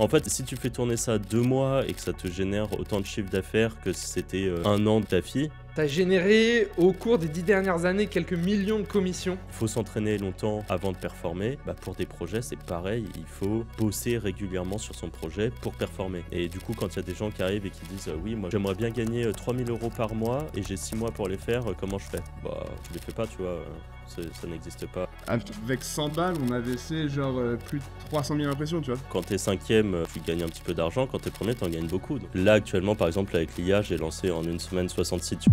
En fait, si tu fais tourner ça 2 mois et que ça te génère autant de chiffre d'affaires que si c'était 1 an de ta fille, T'as généré au cours des 10 dernières années quelques millions de commissions. faut s'entraîner longtemps avant de performer. Pour des projets, c'est pareil, il faut bosser régulièrement sur son projet pour performer. Et du coup, quand il y a des gens qui arrivent et qui disent oui, moi j'aimerais bien gagner 3000 € par mois et j'ai 6 mois pour les faire, comment je fais? Tu les fais pas, tu vois, ça n'existe pas. Avec 100 balles, on avait fait genre plus de 300 000 impressions, tu vois. Quand t'es 5e, tu gagnes un petit peu d'argent, quand t'es premier, t'en gagnes beaucoup. Donc, là, actuellement, par exemple, avec l'IA, j'ai lancé en une semaine 60 sites.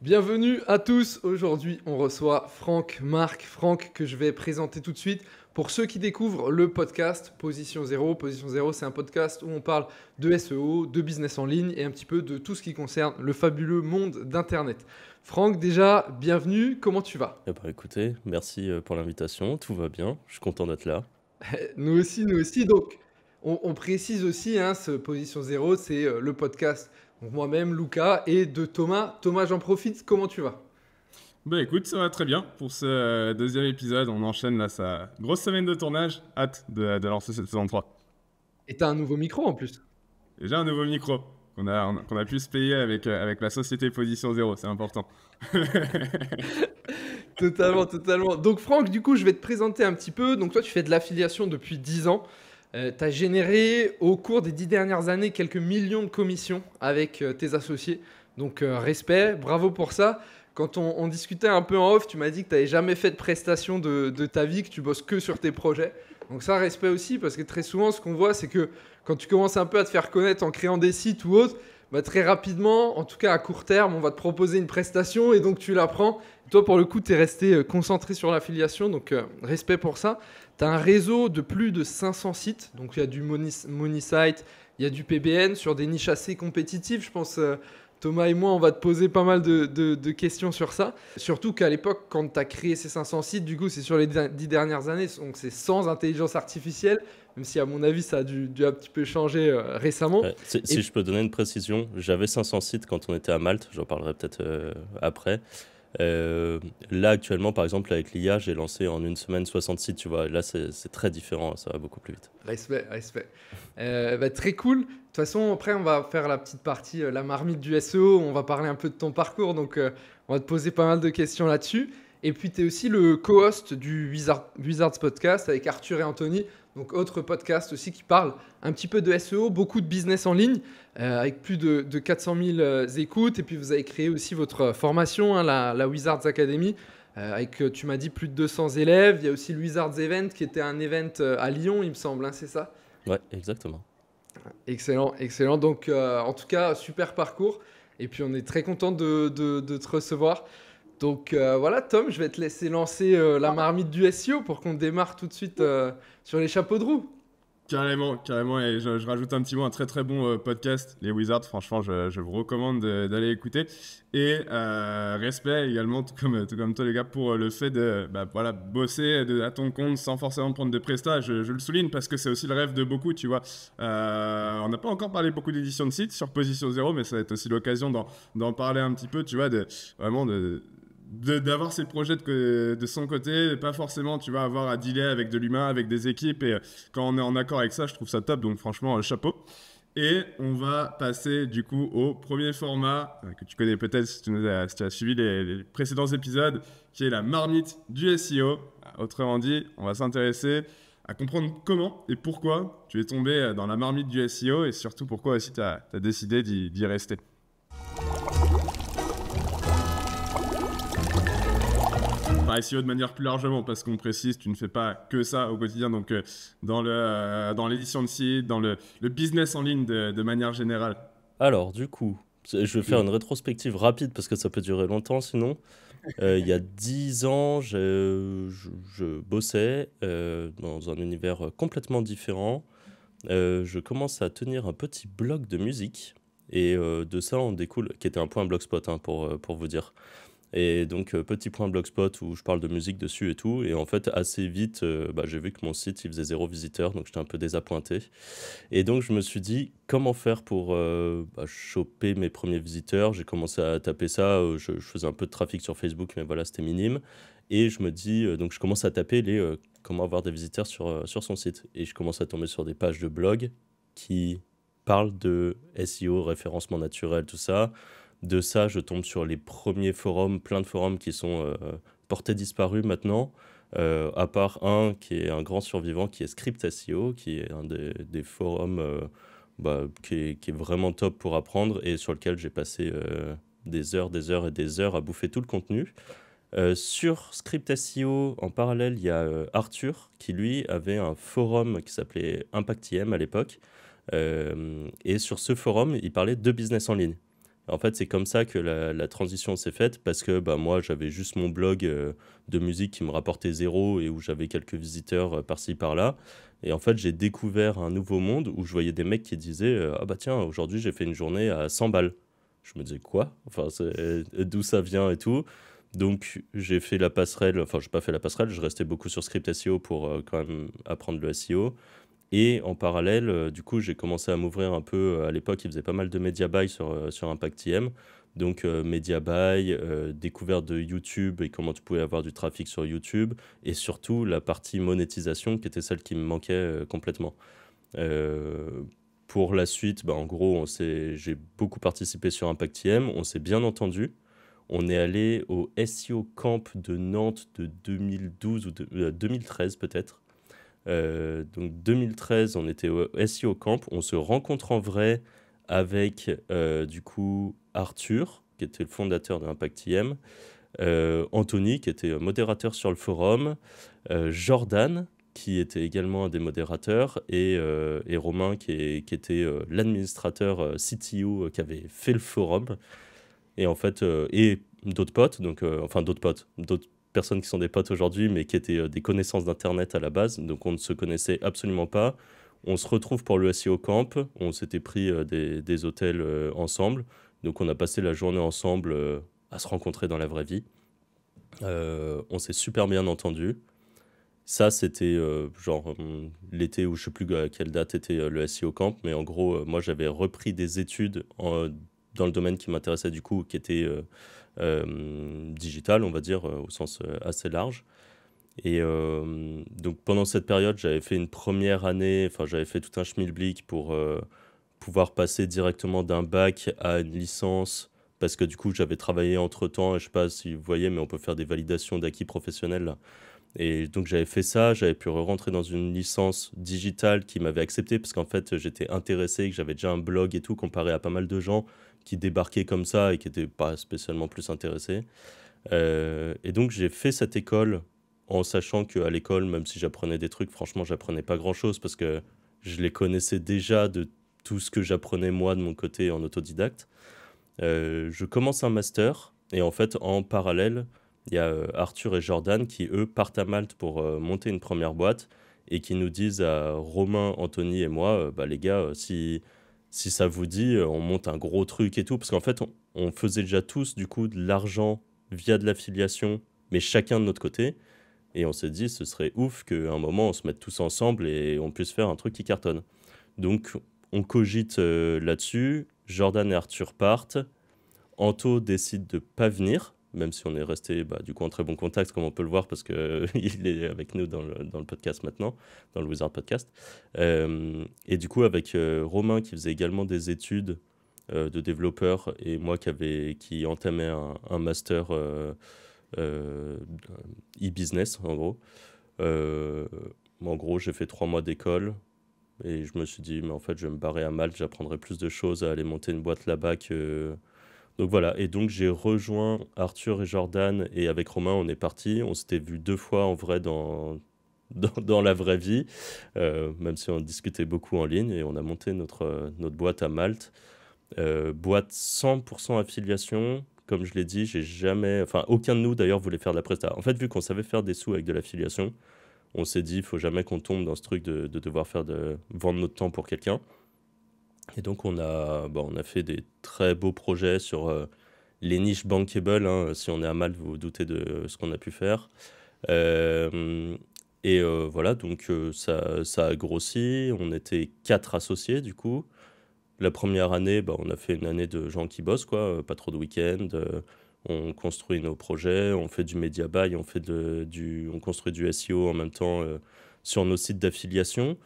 Bienvenue à tous. Aujourd'hui, on reçoit Franck que je vais présenter tout de suite. Pour ceux qui découvrent le podcast Position Zéro, c'est un podcast où on parle de SEO, de business en ligne et un petit peu de tout ce qui concerne le fabuleux monde d'Internet. Franck, déjà, bienvenue. Comment tu vas? Écoutez, merci pour l'invitation, tout va bien, je suis content d'être là. Nous aussi. Donc, on précise aussi, ce Position Zéro, c'est le podcast. Donc, moi-même, Lucas, et de Thomas. Thomas, j'en profite. Comment tu vas? Écoute, ça va très bien. Pour ce deuxième épisode, on enchaîne là sa grosse semaine de tournage. Hâte de lancer cette saison 3. Et t'as un nouveau micro en plus. Déjà un nouveau micro qu'on a pu se payer avec la société Position Zéro, c'est important. Totalement. Donc Franck, du coup, je vais te présenter un petit peu. Donc toi, tu fais de l'affiliation depuis 10 ans. Tu as généré au cours des 10 dernières années quelques millions de commissions avec tes associés. Donc respect, bravo pour ça. Quand on discutait un peu en off, tu m'as dit que tu n'avais jamais fait de prestation de ta vie, que tu bosses que sur tes projets. Donc ça, respect aussi, parce que très souvent, ce qu'on voit, c'est que quand tu commences un peu à te faire connaître en créant des sites ou autre, très rapidement, en tout cas à court terme, on va te proposer une prestation et donc tu la prends. Toi, pour le coup, tu es resté concentré sur l'affiliation, donc respect pour ça. Tu as un réseau de plus de 500 sites, donc il y a du Money Site, il y a du PBN sur des niches assez compétitives. Je pense, Thomas et moi, on va te poser pas mal de questions sur ça. Surtout qu'à l'époque, quand tu as créé ces 500 sites, du coup, c'est sur les 10 dernières années, donc c'est sans intelligence artificielle, même si à mon avis, ça a dû un petit peu changer récemment. Ouais, si je peux donner une précision, j'avais 500 sites quand on était à Malte, j'en parlerai peut-être après. Là actuellement par exemple avec l'IA j'ai lancé en une semaine 60 sites, tu vois, là c'est très différent, ça va beaucoup plus vite. Respect. Très cool. De toute façon, après, on va faire la petite partie, la marmite du SEO. On va parler un peu de ton parcours. Donc, on va te poser pas mal de questions là-dessus. Et puis, tu es aussi le co-host du Wizards Podcast avec Arthur et Anthony. Donc, autre podcast aussi qui parle un petit peu de SEO, beaucoup de business en ligne, avec plus de 400 000 écoutes. Et puis, vous avez créé aussi votre formation, la Wizards Academy, avec, tu m'as dit, plus de 200 élèves. Il y a aussi le Wizards Event qui était un event à Lyon, il me semble, c'est ça? Ouais, exactement. Excellent. Donc, en tout cas, super parcours. Et puis, on est très content de te recevoir. Donc, voilà, Tom, je vais te laisser lancer la marmite du SEO pour qu'on démarre tout de suite sur les chapeaux de roue. Carrément. Et je rajoute un petit mot, un très très bon podcast, les Wizards. Franchement, je vous recommande d'aller écouter. Et respect également, tout comme toi les gars, pour le fait de bosser à ton compte sans forcément prendre de prestats. Je le souligne parce que c'est aussi le rêve de beaucoup, tu vois. On n'a pas encore parlé beaucoup d'éditions de sites sur Position Zéro, mais ça va être aussi l'occasion d'en parler un petit peu, tu vois, d'avoir ces projets de son côté, pas forcément, tu vas avoir à dealer avec de l'humain, avec des équipes, et quand on est en accord avec ça, je trouve ça top, donc franchement, chapeau. Et on va passer du coup au premier format que tu connais peut-être si tu as suivi les précédents épisodes, qui est la marmite du SEO. Autrement dit, on va s'intéresser à comprendre comment et pourquoi tu es tombé dans la marmite du SEO, et surtout pourquoi aussi tu as décidé d'y rester. SEO de manière plus largement, parce qu'on précise, tu ne fais pas que ça au quotidien, donc dans l'édition de site, dans le business en ligne de manière générale. Alors du coup, je vais faire une rétrospective rapide parce que ça peut durer longtemps sinon. Il y a 10 ans, je bossais dans un univers complètement différent. Je commence à tenir un petit blog de musique et de ça on découle, qui était un point blogspot pour vous dire. Et donc, petit point Blogspot où je parle de musique dessus et tout. Et en fait, assez vite, j'ai vu que mon site, il faisait 0 visiteur, donc j'étais un peu désappointé. Et donc, je me suis dit, comment faire pour choper mes premiers visiteurs? J'ai commencé à taper ça. Je faisais un peu de trafic sur Facebook, mais voilà, c'était minime. Et je me dis, donc je commence à taper comment avoir des visiteurs sur son site. Et je commence à tomber sur des pages de blog qui parlent de SEO, référencement naturel, tout ça. De ça, je tombe sur les premiers forums, plein de forums qui sont portés disparus maintenant, à part un qui est un grand survivant, qui est Script SEO, qui est un des forums qui est vraiment top pour apprendre et sur lequel j'ai passé des heures et des heures à bouffer tout le contenu. Sur Script SEO, en parallèle, il y a Arthur, qui lui avait un forum qui s'appelait ImpactIM à l'époque. Et sur ce forum, il parlait de business en ligne. En fait, c'est comme ça que la transition s'est faite parce que moi, j'avais juste mon blog de musique qui me rapportait 0 et où j'avais quelques visiteurs par-ci, par-là. Et en fait, j'ai découvert un nouveau monde où je voyais des mecs qui disaient ah bah tiens, aujourd'hui, j'ai fait une journée à 100 balles. Je me disais quoi? Enfin, d'où ça vient et tout. Donc, j'ai fait la passerelle. Enfin, j'ai pas fait la passerelle. Je restais beaucoup sur Script SEO pour quand même apprendre le SEO. Et en parallèle, du coup, j'ai commencé à m'ouvrir un peu. À l'époque, ils faisaient pas mal de media buy sur ImpactIM. Donc, media buy, découverte de YouTube et comment tu pouvais avoir du trafic sur YouTube. Et surtout, la partie monétisation qui était celle qui me manquait complètement. Euh, pour la suite, en gros, j'ai beaucoup participé sur ImpactIM. On s'est bien entendu. On est allé au SEO Camp de Nantes de 2012 ou 2013 peut-être. Donc 2013, on était au SEO Camp. On se rencontre en vrai avec du coup Arthur, qui était le fondateur de ImpactIM, Anthony, qui était modérateur sur le forum, Jordan, qui était également un des modérateurs, et Romain, qui était l'administrateur CTO qui avait fait le forum. Et en fait, et d'autres potes, donc, enfin d'autres potes, d'autres personnes qui sont des potes aujourd'hui, mais qui étaient des connaissances d'Internet à la base. Donc on ne se connaissait absolument pas. On se retrouve pour le SEO Camp. On s'était pris des hôtels ensemble. Donc on a passé la journée ensemble à se rencontrer dans la vraie vie. On s'est super bien entendu. Ça, c'était l'été où je ne sais plus à quelle date était le SEO Camp. Mais en gros, moi, j'avais repris des études dans le domaine qui m'intéressait du coup, qui était digital, on va dire, au sens assez large. Et donc pendant cette période, j'avais fait une première année, enfin j'avais fait tout un schmilblick pour pouvoir passer directement d'un bac à une licence, parce que du coup j'avais travaillé entre-temps, et je sais pas si vous voyez, mais on peut faire des validations d'acquis professionnels là. Et donc j'avais fait ça, j'avais pu rentrer dans une licence digitale qui m'avait accepté parce qu'en fait j'étais intéressé, que j'avais déjà un blog et tout, comparé à pas mal de gens qui débarquaient comme ça et qui n'étaient pas spécialement plus intéressés. Et donc j'ai fait cette école en sachant qu'à l'école, même si j'apprenais des trucs, franchement j'apprenais pas grand-chose parce que je les connaissais déjà de tout ce que j'apprenais moi de mon côté en autodidacte. Je commence un master et en fait en parallèle, il y a Arthur et Jordan qui, eux, partent à Malte pour monter une première boîte et qui nous disent à Romain, Anthony et moi, les gars, si ça vous dit, on monte un gros truc et tout. Parce qu'en fait, on faisait déjà tous, du coup, de l'argent via de l'affiliation, mais chacun de notre côté. Et on s'est dit, ce serait ouf qu'à un moment, on se mette tous ensemble et on puisse faire un truc qui cartonne. Donc, on cogite là-dessus. Jordan et Arthur partent. Anto décide de pas venir, même si on est resté du coup en très bon contact, comme on peut le voir, parce qu'il est avec nous dans le podcast maintenant, dans le Wizard Podcast. Et du coup, avec Romain, qui faisait également des études de développeur, et moi qui entamais un master e-business, en gros. En gros, j'ai fait 3 mois d'école, et je me suis dit, mais en fait, je vais me barrer à Malte, j'apprendrai plus de choses à aller monter une boîte là-bas que... Donc voilà, et donc j'ai rejoint Arthur et Jordan, et avec Romain, on est parti. On s'était vu 2 fois en vrai dans la vraie vie, même si on discutait beaucoup en ligne, et on a monté notre boîte à Malte. Boîte 100% affiliation, comme je l'ai dit, j'ai jamais... Enfin, aucun de nous d'ailleurs voulait faire de la presta. En fait, vu qu'on savait faire des sous avec de l'affiliation, on s'est dit, il faut jamais qu'on tombe dans ce truc de devoir vendre notre temps pour quelqu'un. Et donc, on a fait des très beaux projets sur les niches bankable, hein. Si on est à Malte, vous vous doutez de ce qu'on a pu faire. Euh, voilà, donc ça a grossi. On était 4 associés du coup. La première année, bah, on a fait une année de gens qui bossent, quoi, pas trop de week-ends. On construit nos projets, on fait du media buy, on construit du SEO en même temps sur nos sites d'affiliation.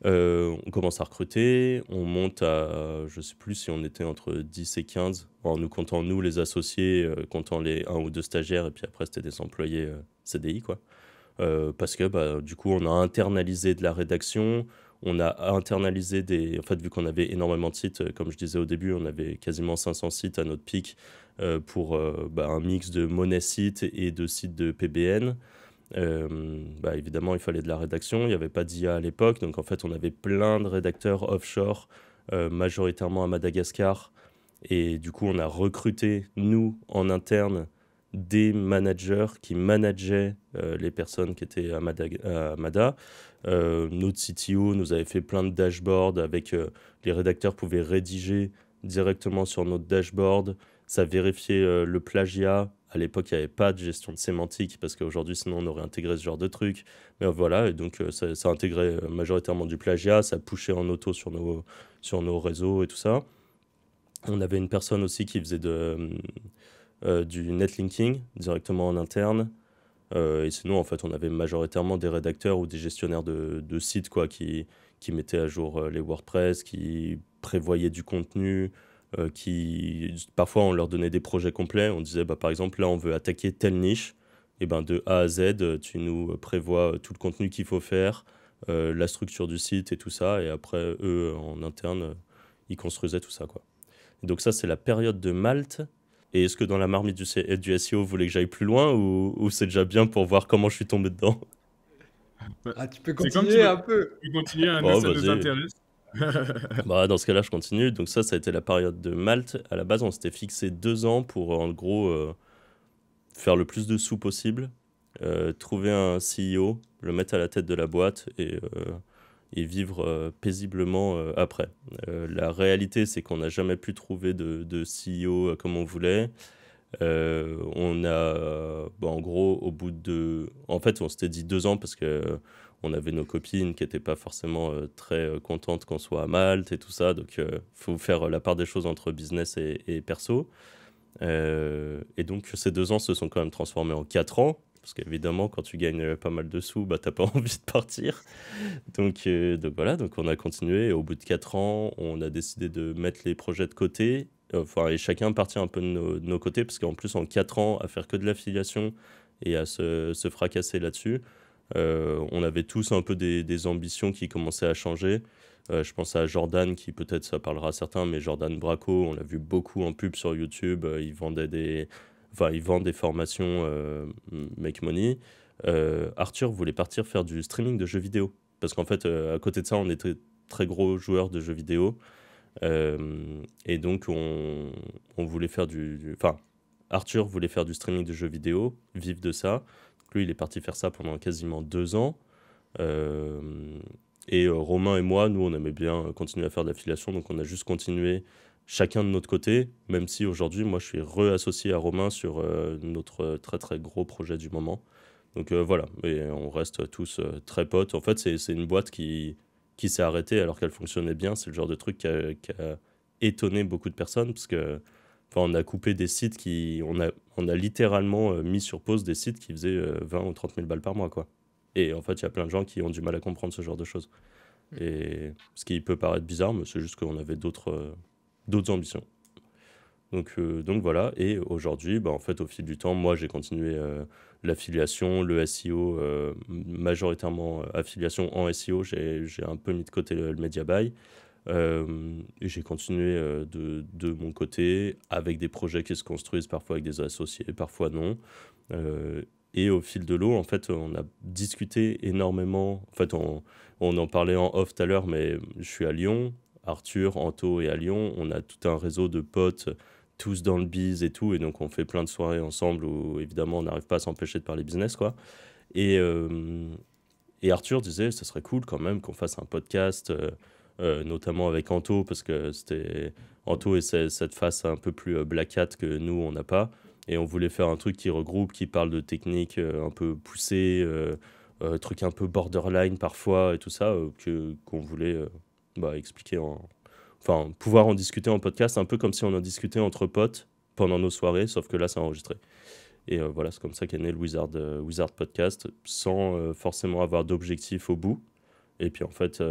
On commence à recruter, on monte à, je sais plus si on était entre 10 et 15, en nous comptant nous les associés, comptant les un ou deux stagiaires, et puis après c'était des employés CDI, quoi. Parce que bah, du coup, on a internalisé de la rédaction, on a internalisé des... En fait, vu qu'on avait énormément de sites, comme je disais au début, on avait quasiment 500 sites à notre pic pour bah, un mix de monnaie sites et de sites de PBN. Bah, évidemment, il fallait de la rédaction, il n'y avait pas d'IA à l'époque, donc en fait, on avait plein de rédacteurs offshore, majoritairement à Madagascar. Et du coup, on a recruté, nous, en interne, des managers qui manageaient les personnes qui étaient à Mada. Notre CTO nous avait fait plein de dashboards avec les rédacteurs pouvaient rédiger directement sur notre dashboard. Ça vérifiait le plagiat. À l'époque, il n'y avait pas de gestion de sémantique parce qu'aujourd'hui, sinon, on aurait intégré ce genre de truc. Mais voilà, et donc ça intégrait majoritairement du plagiat. Ça pushait en auto sur nos réseaux et tout ça. On avait une personne aussi qui faisait du netlinking directement en interne. Et sinon, en fait, on avait majoritairement des rédacteurs ou des gestionnaires de sites quoi, qui mettaient à jour les WordPress, qui prévoyaient du contenu, parfois on leur donnait des projets complets. On disait, bah, par exemple, là, on veut attaquer telle niche. Et ben, de A à Z, tu nous prévois tout le contenu qu'il faut faire, la structure du site et tout ça. Et après, eux, en interne, ils construisaient tout ça, quoi. Donc ça, c'est la période de Malte. Et est-ce que dans la marmite du SEO, vous voulez que j'aille plus loin ou c'est déjà bien pour voir comment je suis tombé dedans? Bah, Ah, tu peux c'est comme continuer un peu. tu continues, hein, nous, Oh, ça nous vas-y. intéresse. Bah, dans ce cas-là, je continue. Donc ça a été la période de Malte. À la base, on s'était fixé 2 ans pour, en gros, faire le plus de sous possible, trouver un CEO, le mettre à la tête de la boîte et vivre paisiblement après. La réalité, c'est qu'on n'a jamais pu trouver de CEO comme on voulait. On a, bah, en gros, au bout de... En fait, on s'était dit 2 ans parce que on avait nos copines qui n'étaient pas forcément très contentes qu'on soit à Malte et tout ça. Donc, il faut faire la part des choses entre business et perso. Et donc, ces 2 ans se sont quand même transformés en 4 ans. Parce qu'évidemment, quand tu gagnes pas mal de sous, bah, t'as pas envie de partir. Donc voilà, donc on a continué. Et au bout de 4 ans, on a décidé de mettre les projets de côté. Enfin, et chacun partir un peu de nos côtés. Parce qu'en plus, en 4 ans, à faire que de l'affiliation et à se fracasser là-dessus, on avait tous un peu des ambitions qui commençaient à changer. Je pense à Jordan, qui peut-être ça parlera à certains, mais Jordan Braco, on l'a vu beaucoup en pub sur YouTube. Il vend des formations Make Money. Arthur voulait partir faire du streaming de jeux vidéo. Parce qu'en fait, à côté de ça, on était très gros joueurs de jeux vidéo. Et donc, on voulait faire Enfin, Arthur voulait faire du streaming de jeux vidéo, vivre de ça. Lui, il est parti faire ça pendant quasiment 2 ans. Euh, Romain et moi, nous, on aimait bien continuer à faire de l'affiliation, donc on a juste continué chacun de notre côté, même si aujourd'hui, moi, je suis re-associé à Romain sur notre très très gros projet du moment. Donc voilà, et on reste tous très potes. En fait, c'est une boîte qui s'est arrêtée alors qu'elle fonctionnait bien. C'est le genre de truc qui a étonné beaucoup de personnes, parce que enfin, on a coupé des sites on a littéralement mis sur pause des sites qui faisaient 20 ou 30 000 balles par mois, quoi. Et en fait, il y a plein de gens qui ont du mal à comprendre ce genre de choses. Et ce qui peut paraître bizarre, mais c'est juste qu'on avait d'autres ambitions. Donc voilà, et aujourd'hui, bah, en fait, au fil du temps, moi, j'ai continué l'affiliation, le SEO, majoritairement affiliation en SEO. J'ai un peu mis de côté le media buy. Et j'ai continué de mon côté avec des projets qui se construisent parfois avec des associés, parfois non. Et au fil de l'eau, en fait, on a discuté énormément. En fait, on en parlait en off tout à l'heure, mais je suis à Lyon. Arthur, Anto est à Lyon. On a tout un réseau de potes, tous dans le biz et tout. Et donc, on fait plein de soirées ensemble où, évidemment, on n'arrive pas à s'empêcher de parler business, quoi. Et, euh, et Arthur disait, ce serait cool quand même qu'on fasse un podcast notamment avec Anto, parce que Anto et cette face un peu plus black hat que nous, on n'a pas. Et on voulait faire un truc qui regroupe, qui parle de techniques un peu poussées, trucs un peu borderline parfois et tout ça, qu'on voulait expliquer enfin, pouvoir en discuter en podcast, un peu comme si on en discutait entre potes pendant nos soirées, sauf que là, c'est enregistré. Et voilà, c'est comme ça qu'est né le Wizard Podcast, sans forcément avoir d'objectif au bout. Et puis en fait,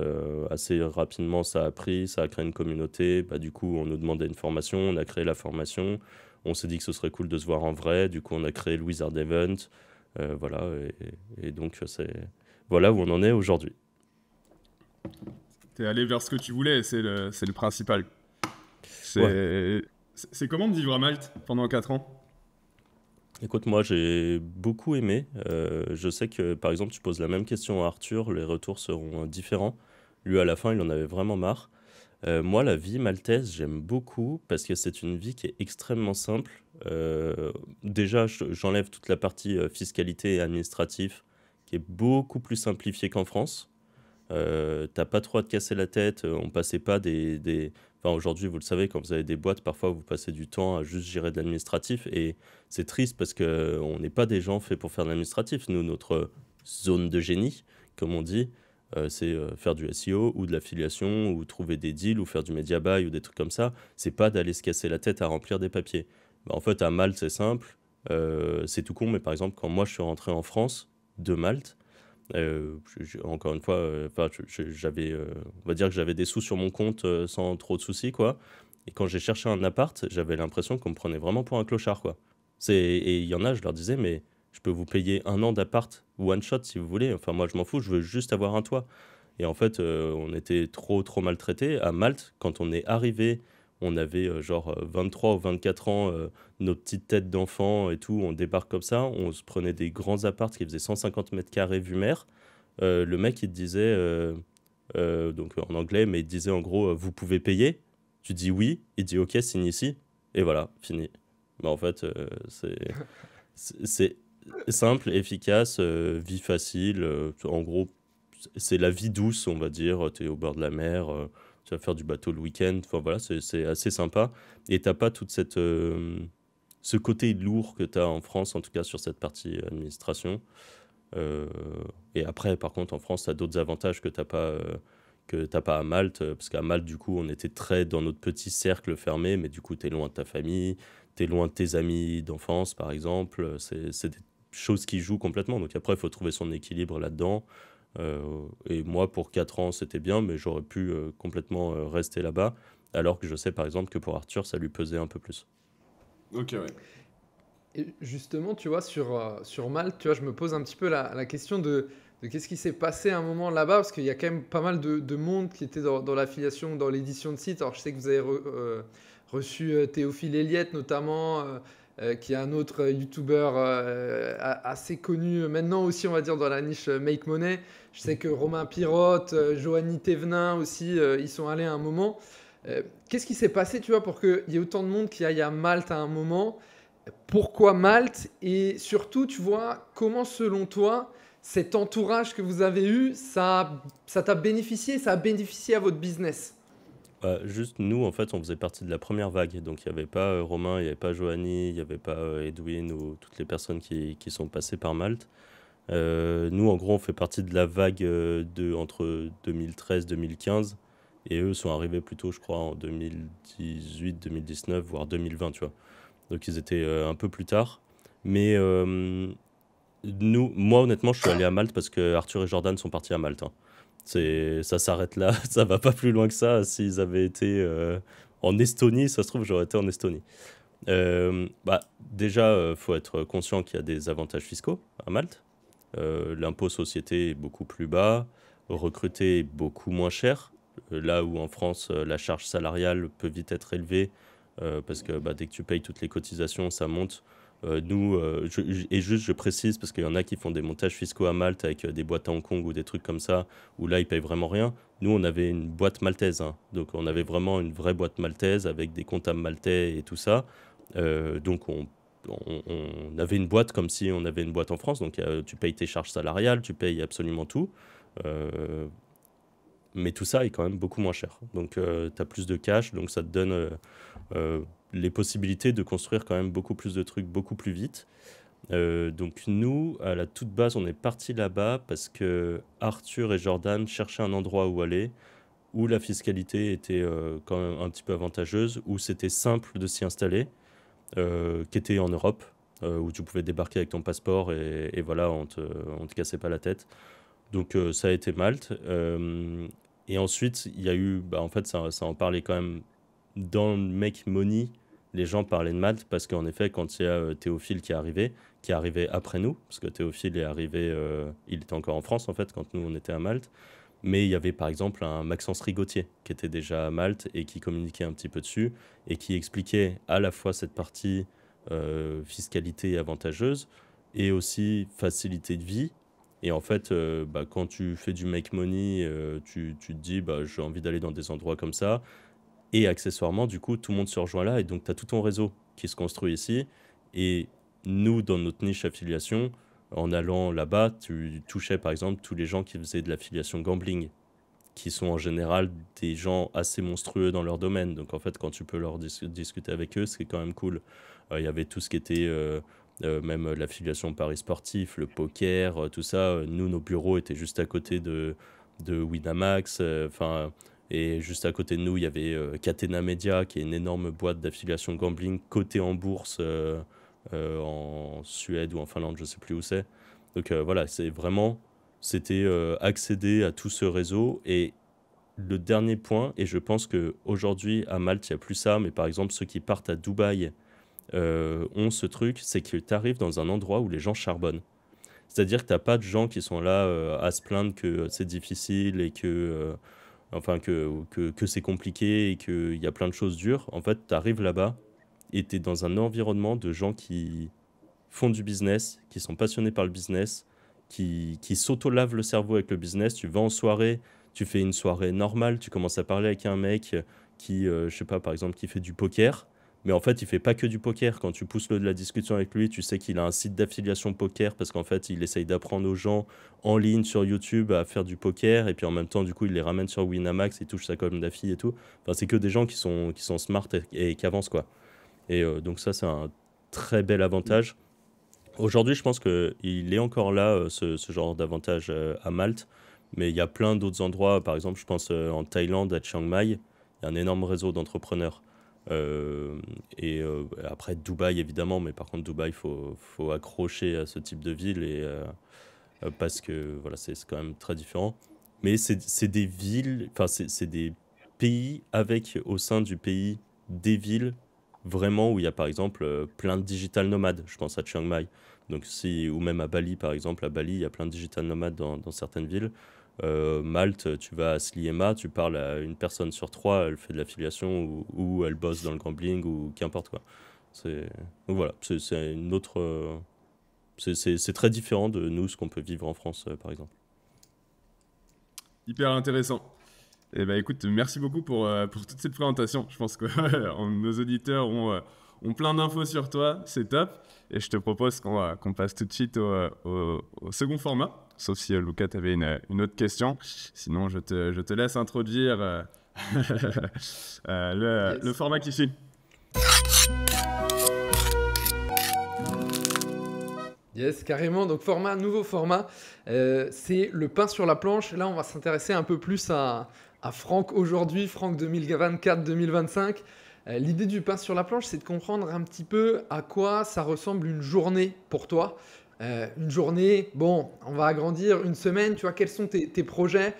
assez rapidement, ça a pris, ça a créé une communauté. Du coup, on nous demandait une formation, on a créé la formation. On s'est dit que ce serait cool de se voir en vrai. Du coup, on a créé le Wizard Event. Voilà, et donc, voilà où on en est aujourd'hui. T'es allé vers ce que tu voulais, c'est le principal. Ouais. C'est comment de vivre à Malte pendant 4 ans? Écoute, moi, j'ai beaucoup aimé. Je sais que, par exemple, tu poses la même question à Arthur, les retours seront différents. Lui, à la fin, il en avait vraiment marre. Moi, la vie maltaise, j'aime beaucoup parce que c'est une vie qui est extrêmement simple. Déjà, j'enlève toute la partie fiscalité et administratif qui est beaucoup plus simplifiée qu'en France. T'as pas trop à te casser la tête. On passait pas Enfin, aujourd'hui, vous le savez, quand vous avez des boîtes, parfois vous passez du temps à juste gérer de l'administratif. Et c'est triste parce qu'on n'est pas des gens faits pour faire de l'administratif. Nous, notre zone de génie, comme on dit, c'est faire du SEO ou de l'affiliation ou trouver des deals ou faire du media buy ou des trucs comme ça. C'est pas d'aller se casser la tête à remplir des papiers. En fait, à Malte, c'est simple. C'est tout con, mais par exemple, quand moi je suis rentré en France de Malte, encore une fois, j'avais, on va dire que j'avais des sous sur mon compte sans trop de soucis, quoi. Et quand j'ai cherché un appart, j'avais l'impression qu'on me prenait vraiment pour un clochard, quoi. Et il y en a, je leur disais, mais je peux vous payer 1 an d'appart one shot si vous voulez. Enfin, moi, je m'en fous, je veux juste avoir un toit. Et en fait, on était trop maltraités. À Malte, quand on est arrivé, on avait 23 ou 24 ans, nos petites têtes d'enfants et tout, on débarque comme ça, on se prenait des grands apparts qui faisaient 150 mètres carrés vue mer. Le mec, il te disait, donc en anglais, mais il te disait en gros, vous pouvez payer. Tu dis oui, il dit ok, signe ici. Et voilà, fini. Mais en fait, c'est simple, efficace, vie facile. En gros, c'est la vie douce, on va dire. Tu es au bord de la mer, tu vas faire du bateau le week-end. Enfin voilà, c'est assez sympa. Et t'as pas toute ce côté lourd que tu as en France, en tout cas sur cette partie administration. Et après, par contre, en France, tu as d'autres avantages que t'as pas à Malte, parce qu'à Malte, du coup, on était très dans notre petit cercle fermé, mais du coup, tu es loin de ta famille, tu es loin de tes amis d'enfance, par exemple. C'est des choses qui jouent complètement. Donc après, il faut trouver son équilibre là-dedans. Et moi, pour 4 ans, c'était bien, mais j'aurais pu complètement rester là-bas, alors que je sais, par exemple, que pour Arthur, ça lui pesait un peu plus. Ok, ouais. Et justement, tu vois, sur Malte, tu vois, je me pose un petit peu la question de qu'est-ce qui s'est passé à un moment là-bas, parce qu'il y a quand même pas mal de monde qui était dans l'affiliation, dans l'édition de site. Alors, je sais que vous avez reçu Théophile Elliott, notamment, qui est un autre YouTuber assez connu maintenant aussi, on va dire, dans la niche Make Money. Je sais que Romain Pirotte, Johanny Thévenin aussi, ils sont allés à un moment. Qu'est-ce qui s'est passé, tu vois, pour qu'il y ait autant de monde qui aille à Malte à un moment? Pourquoi Malte? Et surtout, tu vois, comment selon toi, cet entourage que vous avez eu, ça t'a bénéficié, ça a bénéficié à votre business? Juste nous, en fait, on faisait partie de la première vague. Donc il n'y avait pas Romain, il n'y avait pas Johanny, il n'y avait pas Edwin ou toutes les personnes qui sont passées par Malte. Nous, en gros, on fait partie de la vague entre 2013-2015. Et eux sont arrivés plutôt, je crois, en 2018-2019, voire 2020, tu vois. Donc ils étaient un peu plus tard. Mais moi, honnêtement, je suis allé à Malte parce que Arthur et Jordan sont partis à Malte, hein. Ça s'arrête là, ça va pas plus loin que ça. S'ils avaient été en Estonie, ça se trouve, j'aurais été en Estonie. Déjà, faut être conscient qu'il y a des avantages fiscaux à Malte. L'impôt société est beaucoup plus bas, recruter est beaucoup moins cher. Là où en France, la charge salariale peut vite être élevée parce que dès que tu payes toutes les cotisations, ça monte. Je précise, parce qu'il y en a qui font des montages fiscaux à Malte avec des boîtes à Hong Kong ou des trucs comme ça, où là, ils payent vraiment rien. Nous, on avait une boîte maltaise, hein. Donc, on avait vraiment une vraie boîte maltaise avec des comptables maltais et tout ça. Donc, on avait une boîte comme si on avait une boîte en France. Donc, tu payes tes charges salariales, tu payes absolument tout. mais tout ça est quand même beaucoup moins cher. Donc, tu as plus de cash, donc ça te donne les possibilités de construire quand même beaucoup plus de trucs beaucoup plus vite. Donc nous, à la toute base, on est parti là-bas parce que Arthur et Jordan cherchaient un endroit où aller, où la fiscalité était quand même un petit peu avantageuse, où c'était simple de s'y installer, qui était en Europe, où tu pouvais débarquer avec ton passeport et voilà, on te cassait pas la tête. Donc ça a été Malte. Et ensuite, il y a eu, bah, en fait, ça en parlait quand même dans le Make Money. Les gens parlaient de Malte parce qu'en effet, quand il y a Théophile qui est arrivé après nous, parce que Théophile est arrivé, il était encore en France en fait quand nous on était à Malte, mais il y avait par exemple un Maxence Rigotier qui était déjà à Malte et qui communiquait un petit peu dessus et qui expliquait à la fois cette partie fiscalité avantageuse et aussi facilité de vie. Et en fait, bah, quand tu fais du make money, tu te dis bah, j'ai envie d'aller dans des endroits comme ça. Et accessoirement, du coup, tout le monde se rejoint là et donc tu as tout ton réseau qui se construit ici. Et nous, dans notre niche affiliation, en allant là-bas, tu touchais par exemple tous les gens qui faisaient de l'affiliation gambling, qui sont en général des gens assez monstrueux dans leur domaine. Donc en fait, quand tu peux leur discuter avec eux, c'est quand même cool. Il y avait tout ce qui était même l'affiliation Paris sportif, le poker, tout ça. Nous, nos bureaux étaient juste à côté de Winamax. Enfin, et juste à côté de nous, il y avait Catena Media, qui est une énorme boîte d'affiliation gambling cotée en bourse en Suède ou en Finlande, je sais plus où c'est. Donc voilà, c'était accéder à tout ce réseau. Et le dernier point, et je pense qu'aujourd'hui à Malte, il n'y a plus ça, mais par exemple ceux qui partent à Dubaï ont ce truc, c'est que tu arrives dans un endroit où les gens charbonnent. C'est-à-dire que tu n'as pas de gens qui sont là à se plaindre que c'est difficile et que c'est compliqué et qu'il y a plein de choses dures. En fait, tu arrives là-bas et tu es dans un environnement de gens qui font du business, qui sont passionnés par le business, qui s'auto-lavent le cerveau avec le business. Tu vas en soirée, tu fais une soirée normale, tu commences à parler avec un mec qui, je sais pas, par exemple, qui fait du poker. Mais en fait, il fait pas que du poker. Quand tu pousses la discussion avec lui, tu sais qu'il a un site d'affiliation poker parce qu'en fait, il essaye d'apprendre aux gens en ligne sur YouTube à faire du poker. Et puis en même temps, du coup, il les ramène sur Winamax, il touche sa com d'affi et tout. Enfin, c'est que des gens qui sont smart et qui avancent, quoi. Et donc ça, c'est un très bel avantage. Aujourd'hui, je pense qu'il est encore là, ce genre d'avantage à Malte. Mais il y a plein d'autres endroits. Par exemple, je pense en Thaïlande, à Chiang Mai, il y a un énorme réseau d'entrepreneurs. Après Dubaï évidemment, mais par contre Dubaï faut accrocher à ce type de ville parce que voilà c'est quand même très différent. Mais c'est des villes, enfin c'est des pays avec au sein du pays des villes vraiment où il y a par exemple plein de digital nomades. Je pense à Chiang Mai. Donc si ou même à Bali par exemple, à Bali il y a plein de digital nomades dans certaines villes. Malte, tu vas à Sliema, tu parles à une personne sur trois, elle fait de l'affiliation ou elle bosse dans le gambling ou qu'importe quoi. Donc voilà, c'est une autre. C'est très différent de nous, ce qu'on peut vivre en France par exemple. Hyper intéressant. Eh ben, écoute, merci beaucoup pour toute cette présentation. Je pense que nos auditeurs ont plein d'infos sur toi, c'est top. Et je te propose qu'on passe tout de suite au second format. Sauf si Lucas, tu avais une autre question. Sinon, je te laisse introduire le format qui suit. Yes, carrément. Donc nouveau format, c'est le pain sur la planche. Là, on va s'intéresser un peu plus à Franck aujourd'hui, Franck 2024-2025. L'idée du pain sur la planche, c'est de comprendre un petit peu à quoi ça ressemble une journée pour toi. Une journée, bon, on va agrandir une semaine, tu vois, quels sont tes projets,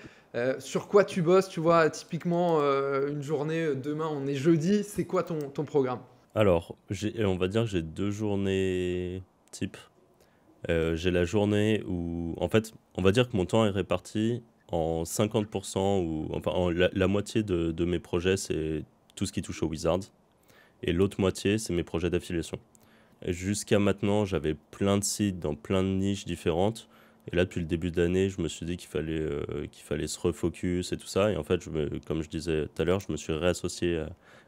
sur quoi tu bosses, tu vois, typiquement une journée, demain on est jeudi, c'est quoi ton programme? Alors, on va dire que j'ai 2 journées type. J'ai la journée où, en fait, on va dire que mon temps est réparti en 50% ou enfin la moitié de mes projets, c'est tout ce qui touche au Wizard. Et l'autre moitié, c'est mes projets d'affiliation. Et jusqu'à maintenant, j'avais plein de sites dans plein de niches différentes. Et là, depuis le début de l'année, je me suis dit qu'il fallait se refocus et tout ça. Et en fait, comme je disais tout à l'heure, je me suis réassocié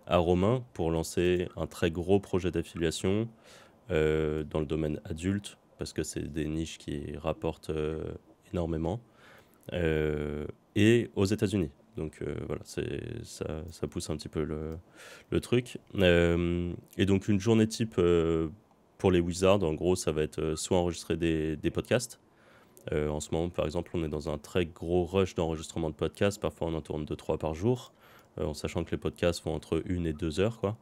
à Romain pour lancer un très gros projet d'affiliation dans le domaine adulte, parce que c'est des niches qui rapportent énormément. et aux États-Unis. Donc voilà, ça pousse un petit peu le truc. Et donc une journée type pour les Wizards, en gros, ça va être soit enregistrer des podcasts. En ce moment, par exemple, on est dans un très gros rush d'enregistrement de podcasts. Parfois, on en tourne 2-3 par jour, en sachant que les podcasts font entre 1 et 2 heures, quoi.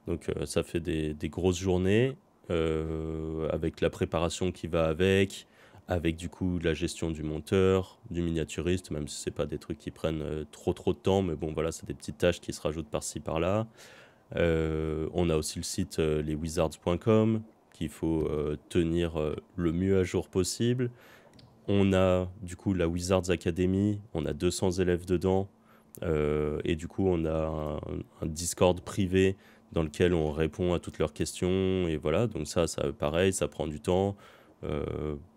Donc ça fait des grosses journées avec la préparation qui va avec du coup la gestion du monteur, du miniaturiste, même si c'est pas des trucs qui prennent trop de temps, mais bon voilà, c'est des petites tâches qui se rajoutent par-ci par-là. On a aussi le site leswizards.com qu'il faut tenir le mieux à jour possible. On a du coup la Wizards Academy, on a 200 élèves dedans, et du coup on a un Discord privé dans lequel on répond à toutes leurs questions, et voilà, donc ça pareil, ça prend du temps,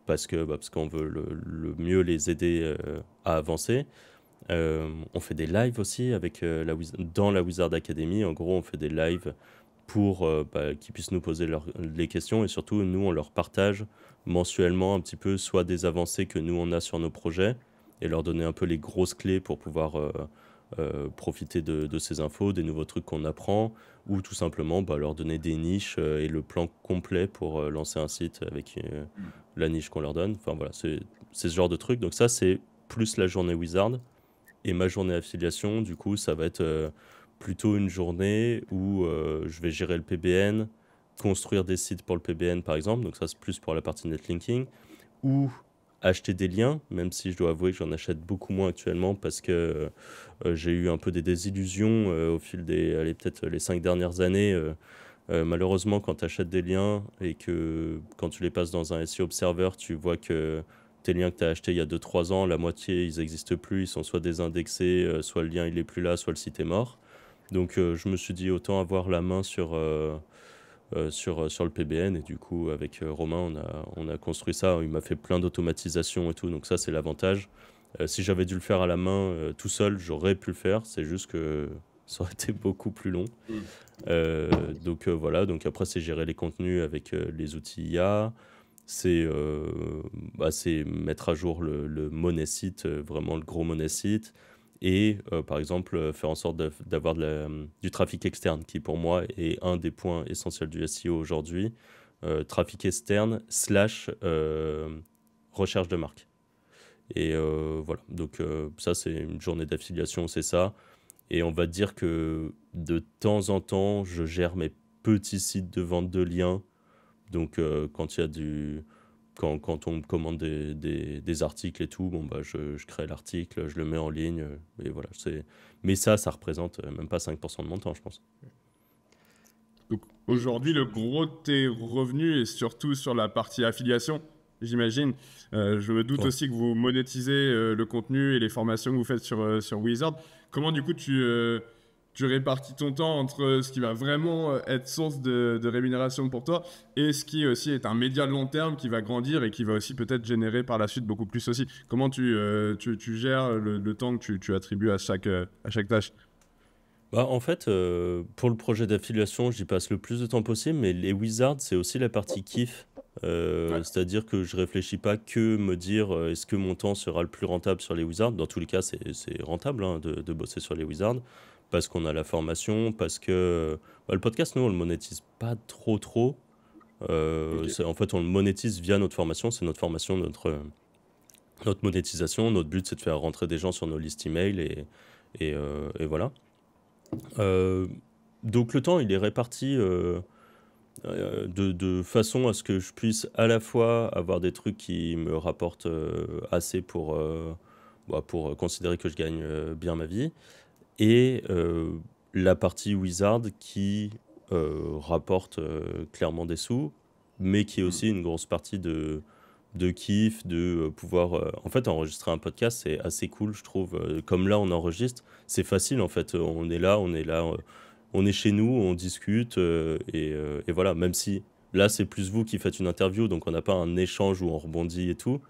parce qu'on veut le mieux les aider à avancer. On fait des lives aussi avec, dans la Wizard Academy, en gros on fait des lives pour qu'ils puissent nous poser les questions, et surtout nous on leur partage mensuellement un petit peu soit des avancées que nous on a sur nos projets et leur donner un peu les grosses clés pour pouvoir profiter de ces infos, des nouveaux trucs qu'on apprend, ou tout simplement leur donner des niches et le plan complet pour lancer un site avec la niche qu'on leur donne. Enfin voilà, c'est ce genre de truc. Donc ça c'est plus la journée Wizard. Et ma journée affiliation, du coup, ça va être plutôt une journée où je vais gérer le PBN, construire des sites pour le PBN par exemple, donc ça c'est plus pour la partie netlinking, ou acheter des liens, même si je dois avouer que j'en achète beaucoup moins actuellement parce que j'ai eu un peu des désillusions au fil allez, peut-être les 5 dernières années. Malheureusement, quand tu achètes des liens et que quand tu les passes dans un SEO Observer, tu vois que tes liens que tu as achetés il y a 2-3 ans, la moitié, ils n'existent plus, ils sont soit désindexés, soit le lien il est plus là, soit le site est mort. Donc je me suis dit autant avoir la main sur le PBN, et du coup avec Romain on a construit ça, il m'a fait plein d'automatisation et tout, donc ça c'est l'avantage. Si j'avais dû le faire à la main tout seul, j'aurais pu le faire, c'est juste que ça aurait été beaucoup plus long. Donc voilà, donc après c'est gérer les contenus avec les outils IA, c'est mettre à jour le money site, vraiment le gros money site, et par exemple faire en sorte d'avoir du trafic externe, qui pour moi est un des points essentiels du SEO aujourd'hui. Trafic externe slash recherche de marque. Et voilà, donc ça c'est une journée d'affiliation, c'est ça. Et on va dire que de temps en temps, je gère mes petits sites de vente de liens. Donc quand il y a quand on me commande des articles et tout, bon bah je crée l'article, je le mets en ligne, et voilà. Mais ça représente même pas 5% de mon temps, je pense. Donc aujourd'hui, le gros de tes revenus est surtout sur la partie affiliation, j'imagine. Je me doute Ouais. aussi que vous monétisez le contenu et les formations que vous faites sur Wizard. Comment du coup tu répartis ton temps entre ce qui va vraiment être source de rémunération pour toi et ce qui aussi est un média de long terme qui va grandir et qui va aussi peut-être générer par la suite beaucoup plus aussi. Comment tu gères le temps que tu attribues à chaque tâche? Bah, en fait, pour le projet d'affiliation, j'y passe le plus de temps possible, mais les wizards, c'est aussi la partie kiff. Ouais. C'est-à-dire que je réfléchis pas que me dire est-ce que mon temps sera le plus rentable sur les wizards. Dans tous les cas, c'est rentable hein, de bosser sur les wizards parce qu'on a la formation, parce que le podcast, nous, on le monétise pas trop. Ok. En fait, on le monétise via notre formation. C'est notre formation, notre monétisation. Notre but, c'est de faire rentrer des gens sur nos listes email et voilà. Euh, donc le temps, il est réparti de façon à ce que je puisse à la fois avoir des trucs qui me rapportent assez pour considérer que je gagne bien ma vie, et la partie wizard qui rapporte clairement des sous, mais qui est Hmm. aussi une grosse partie de kiff, de pouvoir... En fait, enregistrer un podcast, c'est assez cool, je trouve. Comme là, on enregistre, c'est facile, en fait. On est chez nous, on discute, et voilà. Même si là, c'est plus vous qui faites une interview, donc on n'a pas un échange où on rebondit et tout.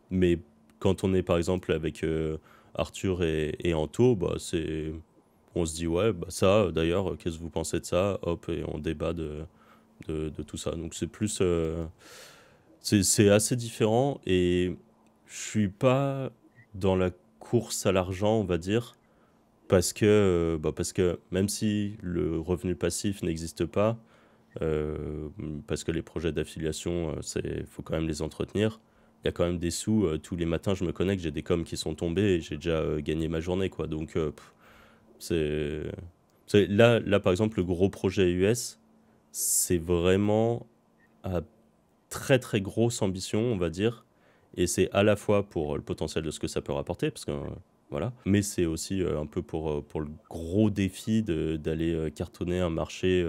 Mais quand on est, par exemple, avec Arthur et Anto, on se dit, ouais, bah ça, d'ailleurs, qu'est-ce que vous pensez de ça? Hop, et on débat de tout ça. Donc c'est plus... c'est assez différent, et je suis pas dans la course à l'argent, on va dire, parce que même si le revenu passif n'existe pas, parce que les projets d'affiliation, faut quand même les entretenir. Il y a quand même des sous. Tous les matins, je me connecte, j'ai des coms qui sont tombés et j'ai déjà gagné ma journée, quoi. Donc, c'est, là, par exemple, le gros projet US, c'est vraiment à très très grosse ambition, on va dire. Et c'est à la fois pour le potentiel de ce que ça peut rapporter, parce que voilà, mais c'est aussi un peu pour le gros défi d'aller cartonner un marché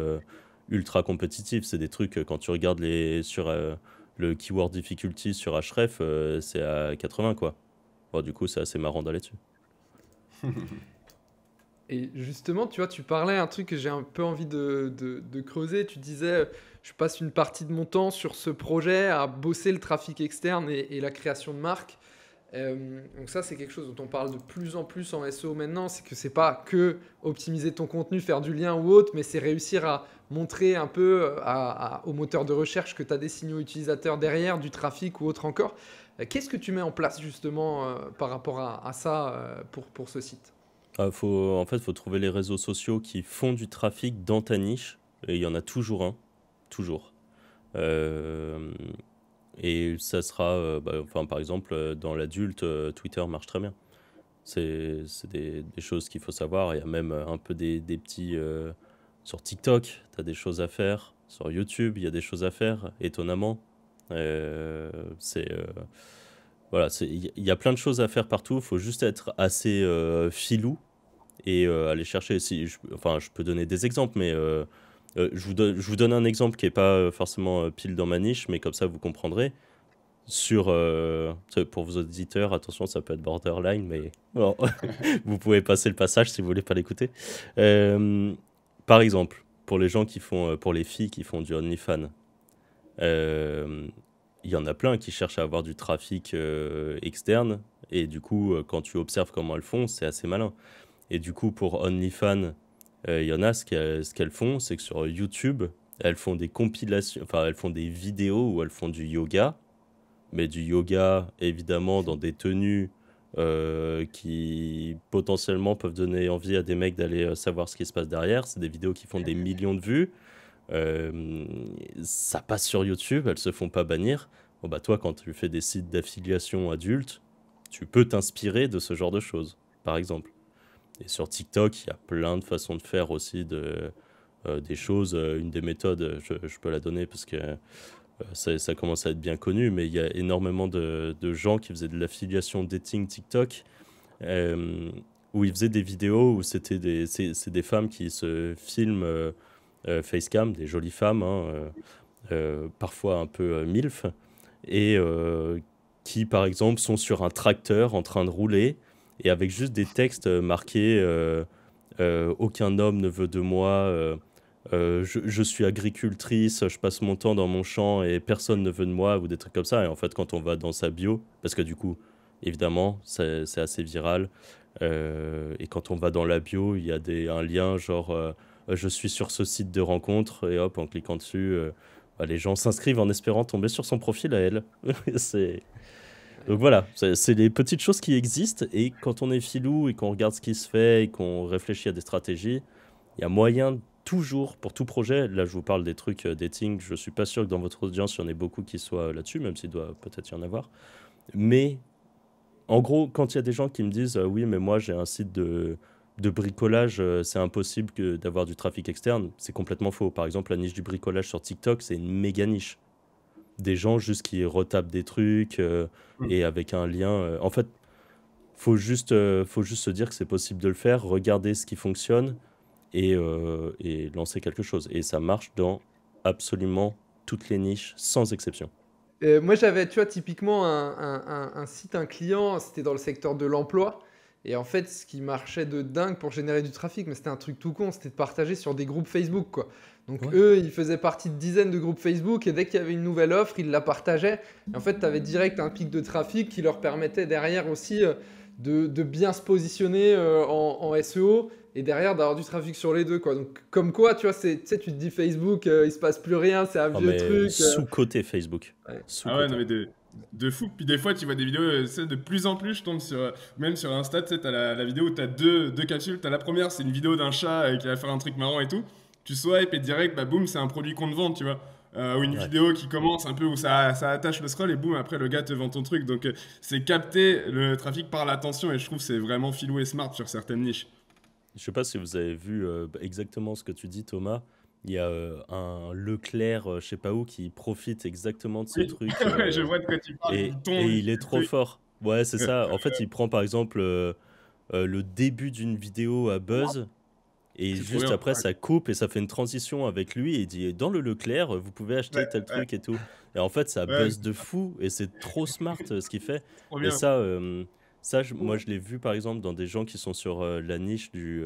ultra compétitif. C'est des trucs, quand tu regardes sur le keyword difficulty sur Ahref, c'est à 80, quoi. Bon, du coup, c'est assez marrant d'aller dessus. Et justement, tu vois, tu parlais un truc que j'ai un peu envie de creuser. Tu disais, je passe une partie de mon temps sur ce projet à bosser le trafic externe et la création de marque. Donc ça, c'est quelque chose dont on parle de plus en plus en SEO maintenant. C'est que c'est pas que optimiser ton contenu, faire du lien ou autre, mais c'est réussir à montrer un peu au moteur de recherche que tu as des signaux utilisateurs derrière, du trafic ou autre encore. Qu'est-ce que tu mets en place justement par rapport à ça pour ce site? En fait, faut trouver les réseaux sociaux qui font du trafic dans ta niche. Et il y en a toujours un. Toujours. Euh, et ça sera, enfin, par exemple, dans l'adulte, Twitter marche très bien. C'est des choses qu'il faut savoir. Il y a même un peu des petits... sur TikTok, tu as des choses à faire. Sur YouTube, il y a des choses à faire, étonnamment. C'est... voilà, il y a plein de choses à faire partout. Il faut juste être assez filou et aller chercher. Enfin, je peux donner des exemples, mais je vous donne un exemple qui n'est pas forcément pile dans ma niche, mais comme ça vous comprendrez. Pour vos auditeurs, attention, ça peut être borderline, mais bon, vous pouvez passer le passage si vous voulez pas l'écouter. Euh, Par exemple, pour les gens qui font, pour les filles qui font du OnlyFans, euh, il y en a plein qui cherchent à avoir du trafic externe, et du coup, quand tu observes comment elles font, c'est assez malin. Et du coup, pour OnlyFans, il y en a, ce qu'elles font, c'est que sur YouTube, elles font des compilations, enfin, elles font des vidéos où elles font du yoga, mais du yoga, évidemment, dans des tenues qui potentiellement peuvent donner envie à des mecs d'aller savoir ce qui se passe derrière. C'est des vidéos qui font des millions de vues. Euh, Ça passe sur YouTube, elles se font pas bannir. Bon, bah, toi, quand tu fais des sites d'affiliation adultes, tu peux t'inspirer de ce genre de choses, par exemple. Et sur TikTok, il y a plein de façons de faire aussi des choses. Une des méthodes, je peux la donner parce que ça commence à être bien connu, mais il y a énormément de gens qui faisaient de l'affiliation dating TikTok, euh, où ils faisaient des vidéos où c'est des femmes qui se filment facecam, des jolies femmes, hein, parfois un peu MILF, et qui, par exemple, sont sur un tracteur en train de rouler, et avec juste des textes marqués aucun homme ne veut de moi, je suis agricultrice, je passe mon temps dans mon champ et personne ne veut de moi, ou des trucs comme ça. Et en fait, quand on va dans sa bio, parce que du coup, évidemment, c'est assez viral, et quand on va dans la bio, il y a un lien genre je suis sur ce site de rencontre, et hop, en cliquant dessus, bah, les gens s'inscrivent en espérant tomber sur son profil à elle. c'est... Donc voilà, c'est les petites choses qui existent, et quand on est filou et qu'on regarde ce qui se fait et qu'on réfléchit à des stratégies, il y a moyen toujours, pour tout projet, là je vous parle des trucs dating, je suis pas sûr que dans votre audience il y en ait beaucoup qui soient là-dessus, même s'il doit peut-être y en avoir. Mais en gros, quand il y a des gens qui me disent oui, mais moi j'ai un site de bricolage, c'est impossible d'avoir du trafic externe, c'est complètement faux. Par exemple, la niche du bricolage sur TikTok, c'est une méga niche. Des gens juste qui retapent des trucs et avec un lien. En fait, faut juste se dire que c'est possible de le faire, regarder ce qui fonctionne et lancer quelque chose. Et ça marche dans absolument toutes les niches, sans exception. Moi, j'avais, tu vois, typiquement un site, un client, c'était dans le secteur de l'emploi. Et en fait, ce qui marchait de dingue pour générer du trafic, mais c'était un truc tout con, c'était de partager sur des groupes Facebook, quoi. Donc Ouais. eux, ils faisaient partie de dizaines de groupes Facebook et dès qu'il y avait une nouvelle offre, ils la partageaient. Et en fait, tu avais direct un pic de trafic qui leur permettait derrière aussi de bien se positionner en SEO et derrière d'avoir du trafic sur les deux, quoi. Donc comme quoi, tu vois, tu sais, tu te dis Facebook, il se passe plus rien, c'est un Oh, vieux mais truc. sous-côté Facebook. Ouais. Ah ouais, Sous-côté. non, mais De fou. Puis des fois, tu vois des vidéos, de plus en plus, je tombe sur, même sur Insta, tu sais, t'as la vidéo où t'as deux capsules. T'as la première, c'est une vidéo d'un chat qui va faire un truc marrant et tout. Tu swipes et direct, bah boum, c'est un produit qu'on te vend, tu vois. Ou une Ouais. vidéo qui commence un peu où ça attache le scroll et boum, après le gars te vend ton truc. Donc c'est capter le trafic par l'attention et je trouve que c'est vraiment filou et smart sur certaines niches. Je sais pas si vous avez vu exactement ce que tu dis, Thomas. Il y a un Leclerc, je sais pas où, qui profite exactement de ce Oui, truc ouais, je vois de quoi tu parles, et, bouton, et il est trop truc. fort. Ouais, c'est ça. En fait, il prend par exemple le début d'une vidéo à buzz et C'est trop juste bien. après, ça coupe et ça fait une transition avec lui et il dit dans le Leclerc, vous pouvez acheter Ouais, tel ouais, truc et tout. Et en fait, ça ouais, buzz de fou et c'est trop smart ce qu'il fait. trop Et bien. ça moi, je l'ai vu par exemple dans des gens qui sont sur la niche du.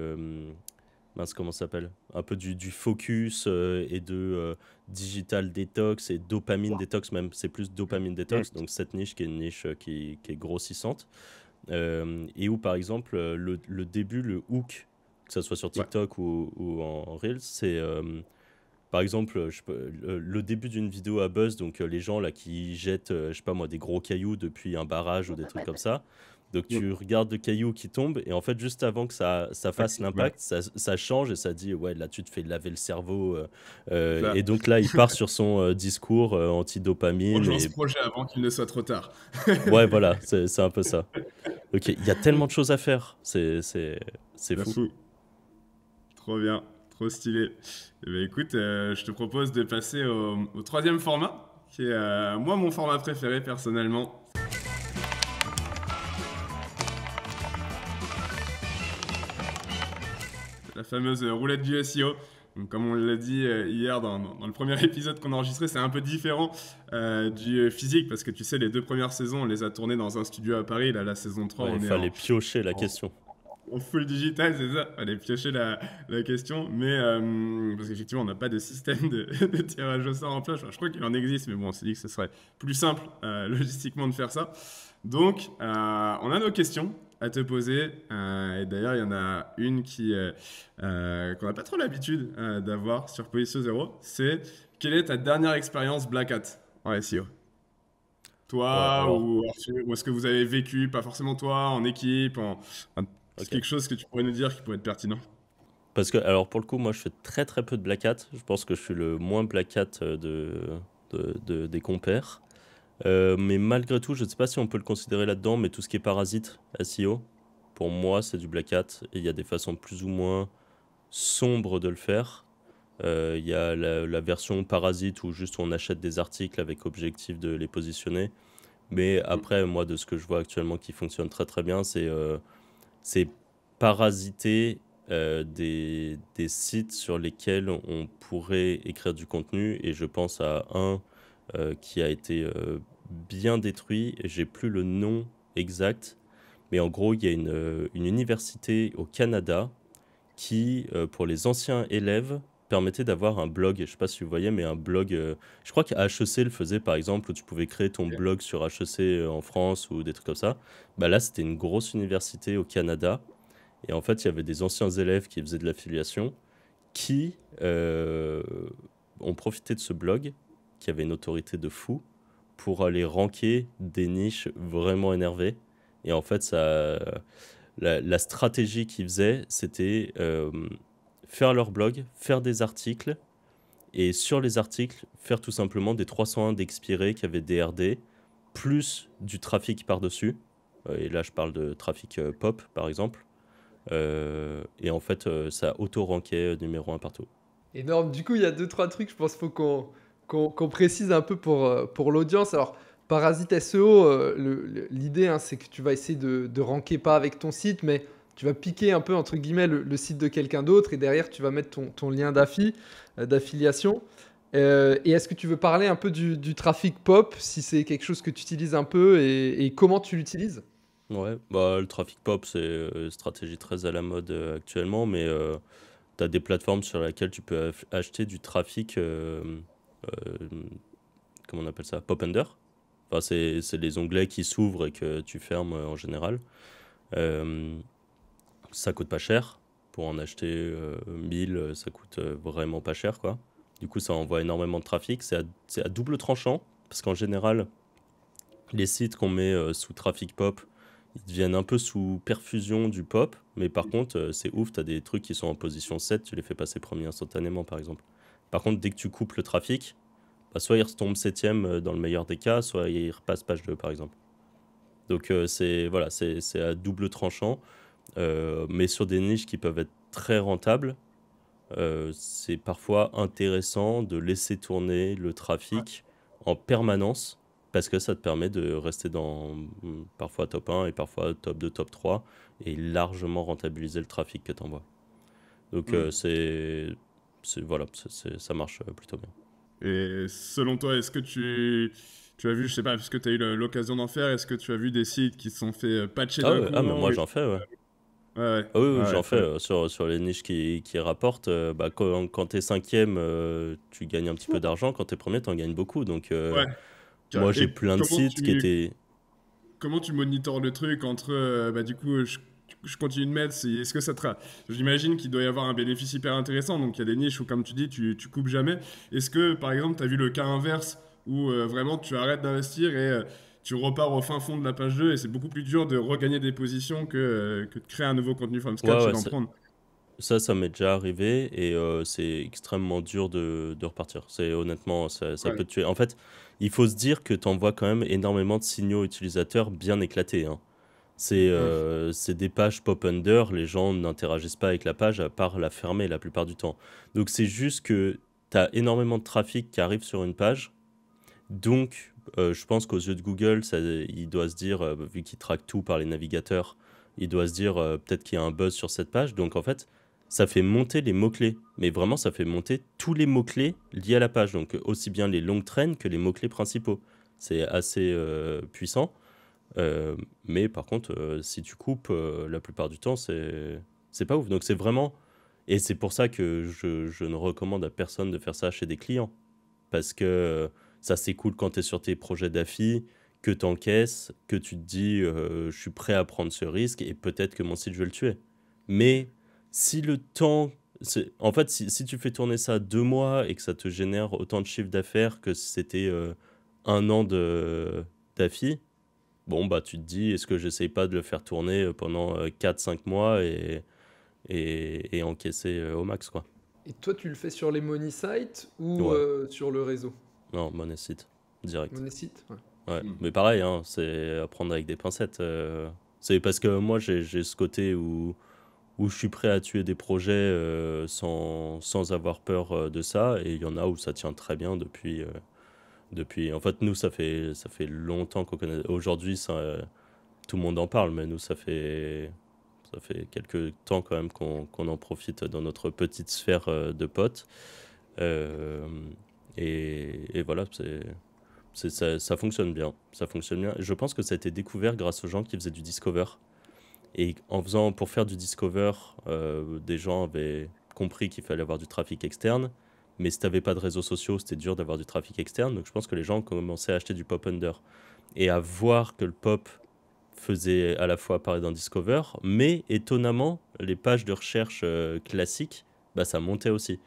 Mince, comment ça s'appelle? Un peu du focus et de digital détox et dopamine détox même. C'est plus dopamine Mm. détox, donc cette niche qui est une niche qui est grossissante. Et où par exemple le début, le hook, que ce soit sur Ouais, TikTok ou en Reels, c'est par exemple le début d'une vidéo à buzz, donc les gens là qui jettent, je sais pas moi, des gros cailloux depuis un barrage ou des trucs comme ça. Donc mm. tu regardes le caillou qui tombe et en fait juste avant que ça fasse Ouais, l'impact, ça change et ça dit ouais là tu te fais laver le cerveau. c'est ça. Et donc là il part sur son discours anti-dopamine Rejoins ce et projet avant qu'il ne soit trop tard. ouais voilà c'est un peu ça. Ok, il y a tellement de choses à faire, c'est De fou. fou. Trop bien, trop stylé. Eh ben, écoute, je te propose de passer au troisième format, qui est moi mon format préféré personnellement. La fameuse roulette du SEO. Donc, comme on l'a dit hier dans le premier épisode qu'on a enregistré, c'est un peu différent du physique parce que tu sais, les 2 premières saisons, on les a tournées dans un studio à Paris. Là, la saison 3, Ouais, il on est fallait piocher la en, question. en full digital, c'est ça. Allez piocher la question. Mais parce qu'effectivement, on n'a pas de système de tirage au sort en place. Enfin, je crois qu'il en existe, mais bon, on s'est dit que ce serait plus simple logistiquement de faire ça. Donc, on a nos questions à te poser. Et d'ailleurs, il y en a une qu'on n'a pas trop l'habitude d'avoir sur Position Zero. C'est quelle est ta dernière expérience Black Hat en SEO? Ouais, Toi alors, ou Arthur, ou est-ce que vous avez vécu, pas forcément toi, en équipe, c'est ok. quelque chose que tu pourrais nous dire qui pourrait être pertinent? Parce que, alors pour le coup, moi je fais très très peu de Black Hat. Je pense que je suis le moins Black Hat des compères. Mais malgré tout, je ne sais pas si on peut le considérer là-dedans, mais tout ce qui est parasite, SEO, pour moi c'est du Black Hat. Et il y a des façons plus ou moins sombres de le faire. Il y a la version parasite où juste on achète des articles avec objectif de les positionner. Mais Mm. après, moi de ce que je vois actuellement qui fonctionne très très bien, c'est parasiter des sites sur lesquels on pourrait écrire du contenu. Et je pense à un qui a été bien détruit. J'ai plus le nom exact. Mais en gros, il y a une université au Canada qui, pour les anciens élèves, permettait d'avoir un blog. Je ne sais pas si vous voyez, mais un blog. Je crois que HEC le faisait par exemple, où tu pouvais créer ton Ok. blog sur HEC en France ou des trucs comme ça. Bah là, c'était une grosse université au Canada. Et en fait, il y avait des anciens élèves qui faisaient de l'affiliation qui ont profité de ce blog, qui avait une autorité de fou, pour aller ranker des niches vraiment énervées. Et en fait, la stratégie qu'ils faisaient, c'était faire leur blog, faire des articles, et sur les articles, faire tout simplement des 301 d'expirés qui avaient des RD, plus du trafic par-dessus. Et là, je parle de trafic pop, par exemple. Et en fait, ça auto-rankait numéro un partout. Énorme. Du coup, il y a deux, trois trucs, je pense, qu'il faut qu'on précise un peu pour l'audience. Alors, Parasite SEO, l'idée, hein, c'est que tu vas essayer de ranker pas avec ton site, mais tu vas piquer un peu, entre guillemets, le site de quelqu'un d'autre et derrière, tu vas mettre ton lien d'affiliation. Et est-ce que tu veux parler un peu du trafic pop, si c'est quelque chose que tu utilises un peu et comment tu l'utilises? Ouais, bah, le trafic pop, c'est une stratégie très à la mode actuellement, mais tu as des plateformes sur lesquelles tu peux acheter du trafic, euh, comment on appelle ça? Pop under. Enfin, c'est les onglets qui s'ouvrent et que tu fermes en général. Euh, Ça coûte pas cher. Pour en acheter 1000, ça coûte vraiment pas cher, quoi. Du coup, ça envoie énormément de trafic. C'est à double tranchant, parce qu'en général, les sites qu'on met sous Traffic Pop, ils deviennent un peu sous perfusion du pop, mais par contre, c'est ouf, tu as des trucs qui sont en position 7, tu les fais passer premier instantanément, par exemple. Par contre, dès que tu coupes le trafic, bah, soit il retombe septième dans le meilleur des cas, soit il repasse page 2, par exemple. Donc, voilà, c'est à double tranchant, mais sur des niches qui peuvent être très rentables, c'est parfois intéressant de laisser tourner le trafic en permanence parce que ça te permet de rester dans parfois top 1 et parfois top 2, top 3 et largement rentabiliser le trafic que tu envoies. Donc voilà, ça marche plutôt bien. Et selon toi, est-ce que tu as vu, je sais pas, puisque tu as eu l'occasion d'en faire, est-ce que tu as vu des sites qui se sont fait patcher d'un coup, mais hein, moi et- j'en fais, ouais. Ouais, Ah oui, ouais, j'en fais très sur les niches qui rapportent. Bah, quand t'es cinquième, tu gagnes un petit peu d'argent. Quand t'es premier, t'en gagnes beaucoup. Donc, ouais. moi, j'ai Et plein de sites qui étaient. comment tu monitores le truc entre, bah, du coup, je continue de mettre, est-ce que ça te... J'imagine qu'il doit y avoir un bénéfice hyper intéressant, donc il y a des niches où, comme tu dis, tu coupes jamais. Est-ce que, par exemple, tu as vu le cas inverse où vraiment tu arrêtes d'investir et tu repars au fin fond de la page 2 et c'est beaucoup plus dur de regagner des positions que de créer un nouveau contenu from Ouais, scratch et ouais, d'en prendre? ça m'est déjà arrivé et c'est extrêmement dur de repartir. Honnêtement, ça Ouais. peut te tuer. En fait, il faut se dire que t'envoies quand même énormément de signaux utilisateurs bien éclatés, hein. Mm. C'est des pages pop-under, les gens n'interagissent pas avec la page à part la fermer la plupart du temps. Donc c'est juste que tu as énormément de trafic qui arrive sur une page. Donc je pense qu'aux yeux de Google, il doit se dire, vu qu'il traque tout par les navigateurs, il doit se dire peut-être qu'il y a un buzz sur cette page. Donc en fait, ça fait monter les mots-clés. Mais vraiment, ça fait monter tous les mots-clés liés à la page. Donc aussi bien les longues traînes que les mots-clés principaux. C'est assez puissant. Mais par contre, si tu coupes, la plupart du temps, c'est pas ouf. Donc c'est vraiment... Et c'est pour ça que je ne recommande à personne de faire ça chez des clients. Parce que ça, c'est cool quand tu es sur tes projets d'affi, que tu encaisses, que tu te dis, je suis prêt à prendre ce risque et peut-être que mon site, je vais le tuer. Mais si le temps... En fait, si tu fais tourner ça 2 mois et que ça te génère autant de chiffre d'affaires que si c'était un an d'affi, bon, bah, tu te dis, est-ce que j'essaye pas de le faire tourner pendant 4-5 mois et encaisser au max, quoi. Et toi, tu le fais sur les money sites ou Ouais, sur le réseau? non, money site, direct. Money site, ouais. Ouais, Mm. mais pareil, hein, c'est à prendre avec des pincettes. C'est parce que moi, j'ai ce côté où je suis prêt à tuer des projets sans avoir peur de ça, et il y en a où ça tient très bien depuis... En fait, nous, ça fait longtemps qu'on connaît... Aujourd'hui, tout le monde en parle, mais nous, ça fait quelques temps quand même qu'on en profite dans notre petite sphère de potes. Euh, et voilà, ça fonctionne bien. Ça fonctionne bien. Je pense que ça a été découvert grâce aux gens qui faisaient du Discover. Et pour faire du Discover, des gens avaient compris qu'il fallait avoir du trafic externe. Mais si tu n'avais pas de réseaux sociaux, c'était dur d'avoir du trafic externe. Donc je pense que les gens ont commencé à acheter du pop under et à voir que le pop faisait à la fois apparaître dans Discover, mais étonnamment, les pages de recherche classiques, bah, ça montait aussi.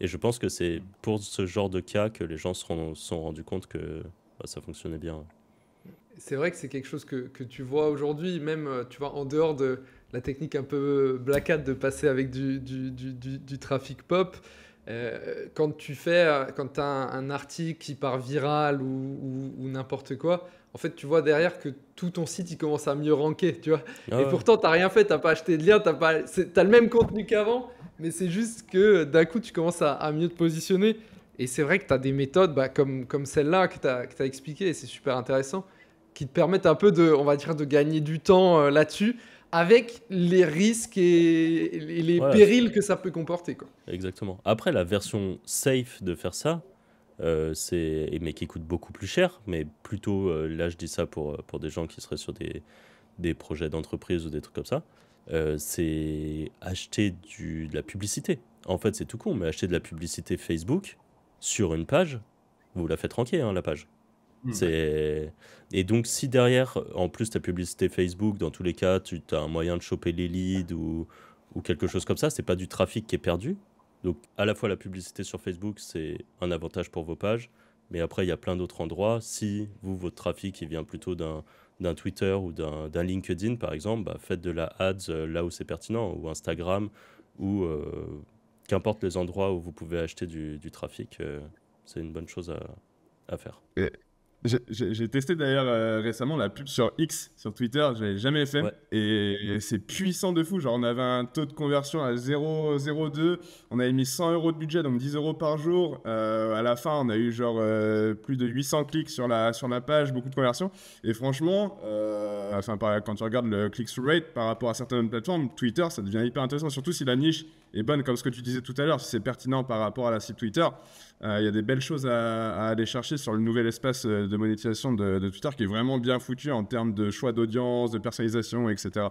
Et je pense que c'est pour ce genre de cas que les gens se sont rendus compte que bah, ça fonctionnait bien. C'est vrai que c'est quelque chose que tu vois aujourd'hui, même tu vois, en dehors de la technique un peu black hat de passer avec du trafic pop. Quand tu quand as un article qui part viral ou n'importe quoi, en fait, tu vois derrière que tout ton site il commence à mieux ranker, tu vois. Ah Et ouais, pourtant, t'as rien fait, t'as pas acheté de lien, t'as le même contenu qu'avant, mais c'est juste que d'un coup, tu commences à mieux te positionner. Et c'est vrai que tu as des méthodes bah, comme celle-là que tu as expliqué, et c'est super intéressant, qui te permettent un peu on va dire, de gagner du temps là-dessus, avec les risques et les ouais, périls que ça peut comporter, quoi. exactement. Après, la version safe de faire ça, mais qui coûte beaucoup plus cher, mais plutôt, là je dis ça pour des gens qui seraient sur des projets d'entreprise ou des trucs comme ça, c'est acheter de la publicité. En fait, c'est tout con, mais acheter de la publicité Facebook sur une page, vous la faites ranker, hein, la page. Mm. Et donc, si derrière, en plus, ta publicité Facebook, dans tous les cas, tu as un moyen de choper les leads ou quelque chose comme ça, c'est pas du trafic qui est perdu. Donc, à la fois, la publicité sur Facebook, c'est un avantage pour vos pages, Mais après, il y a plein d'autres endroits. Si vous, votre trafic, il vient plutôt d'un Twitter ou d'un LinkedIn, par exemple, bah, faites de la ads là où c'est pertinent, ou Instagram, ou qu'importe les endroits où vous pouvez acheter du trafic, c'est une bonne chose à faire. Et j'ai testé d'ailleurs récemment la pub sur X, sur Twitter, je l'avais jamais fait. Ouais, Et c'est puissant de fou. Genre, on avait un taux de conversion à 0,02. On avait mis 100 euros de budget, donc 10 euros par jour. À la fin, on a eu genre plus de 800 clics sur la page, beaucoup de conversions. Et franchement, quand tu regardes le click-through rate par rapport à certaines plateformes, Twitter, ça devient hyper intéressant. Surtout si la niche est bonne, comme ce que tu disais tout à l'heure, si c'est pertinent par rapport à la cible Twitter. Il y a des belles choses à aller chercher sur le nouvel espace de monétisation de Twitter qui est vraiment bien foutu en termes de choix d'audience, de personnalisation, etc.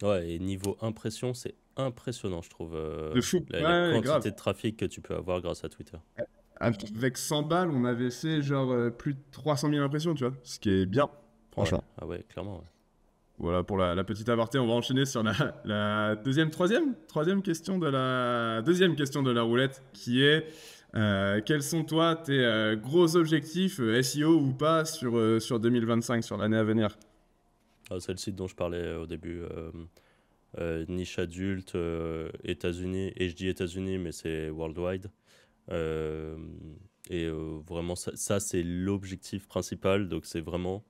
ouais, et niveau impression, c'est impressionnant, je trouve, De fou. la Ouais, grave. quantité de trafic que tu peux avoir grâce à Twitter. Avec 100 balles, on avait fait genre plus de 300 000 impressions, tu vois. Ce qui est bien, Ouais, franchement. ah ouais, clairement. Ouais. Voilà pour la petite aparté. On va enchaîner sur la troisième question deuxième question de la roulette qui est quels sont toi tes gros objectifs SEO ou pas sur 2025, sur l'année à venir? Ah, c'est le site dont je parlais au début. Niche adulte, États-Unis, et je dis États-Unis, mais c'est worldwide. Euh, vraiment, ça c'est l'objectif principal. Donc, c'est vraiment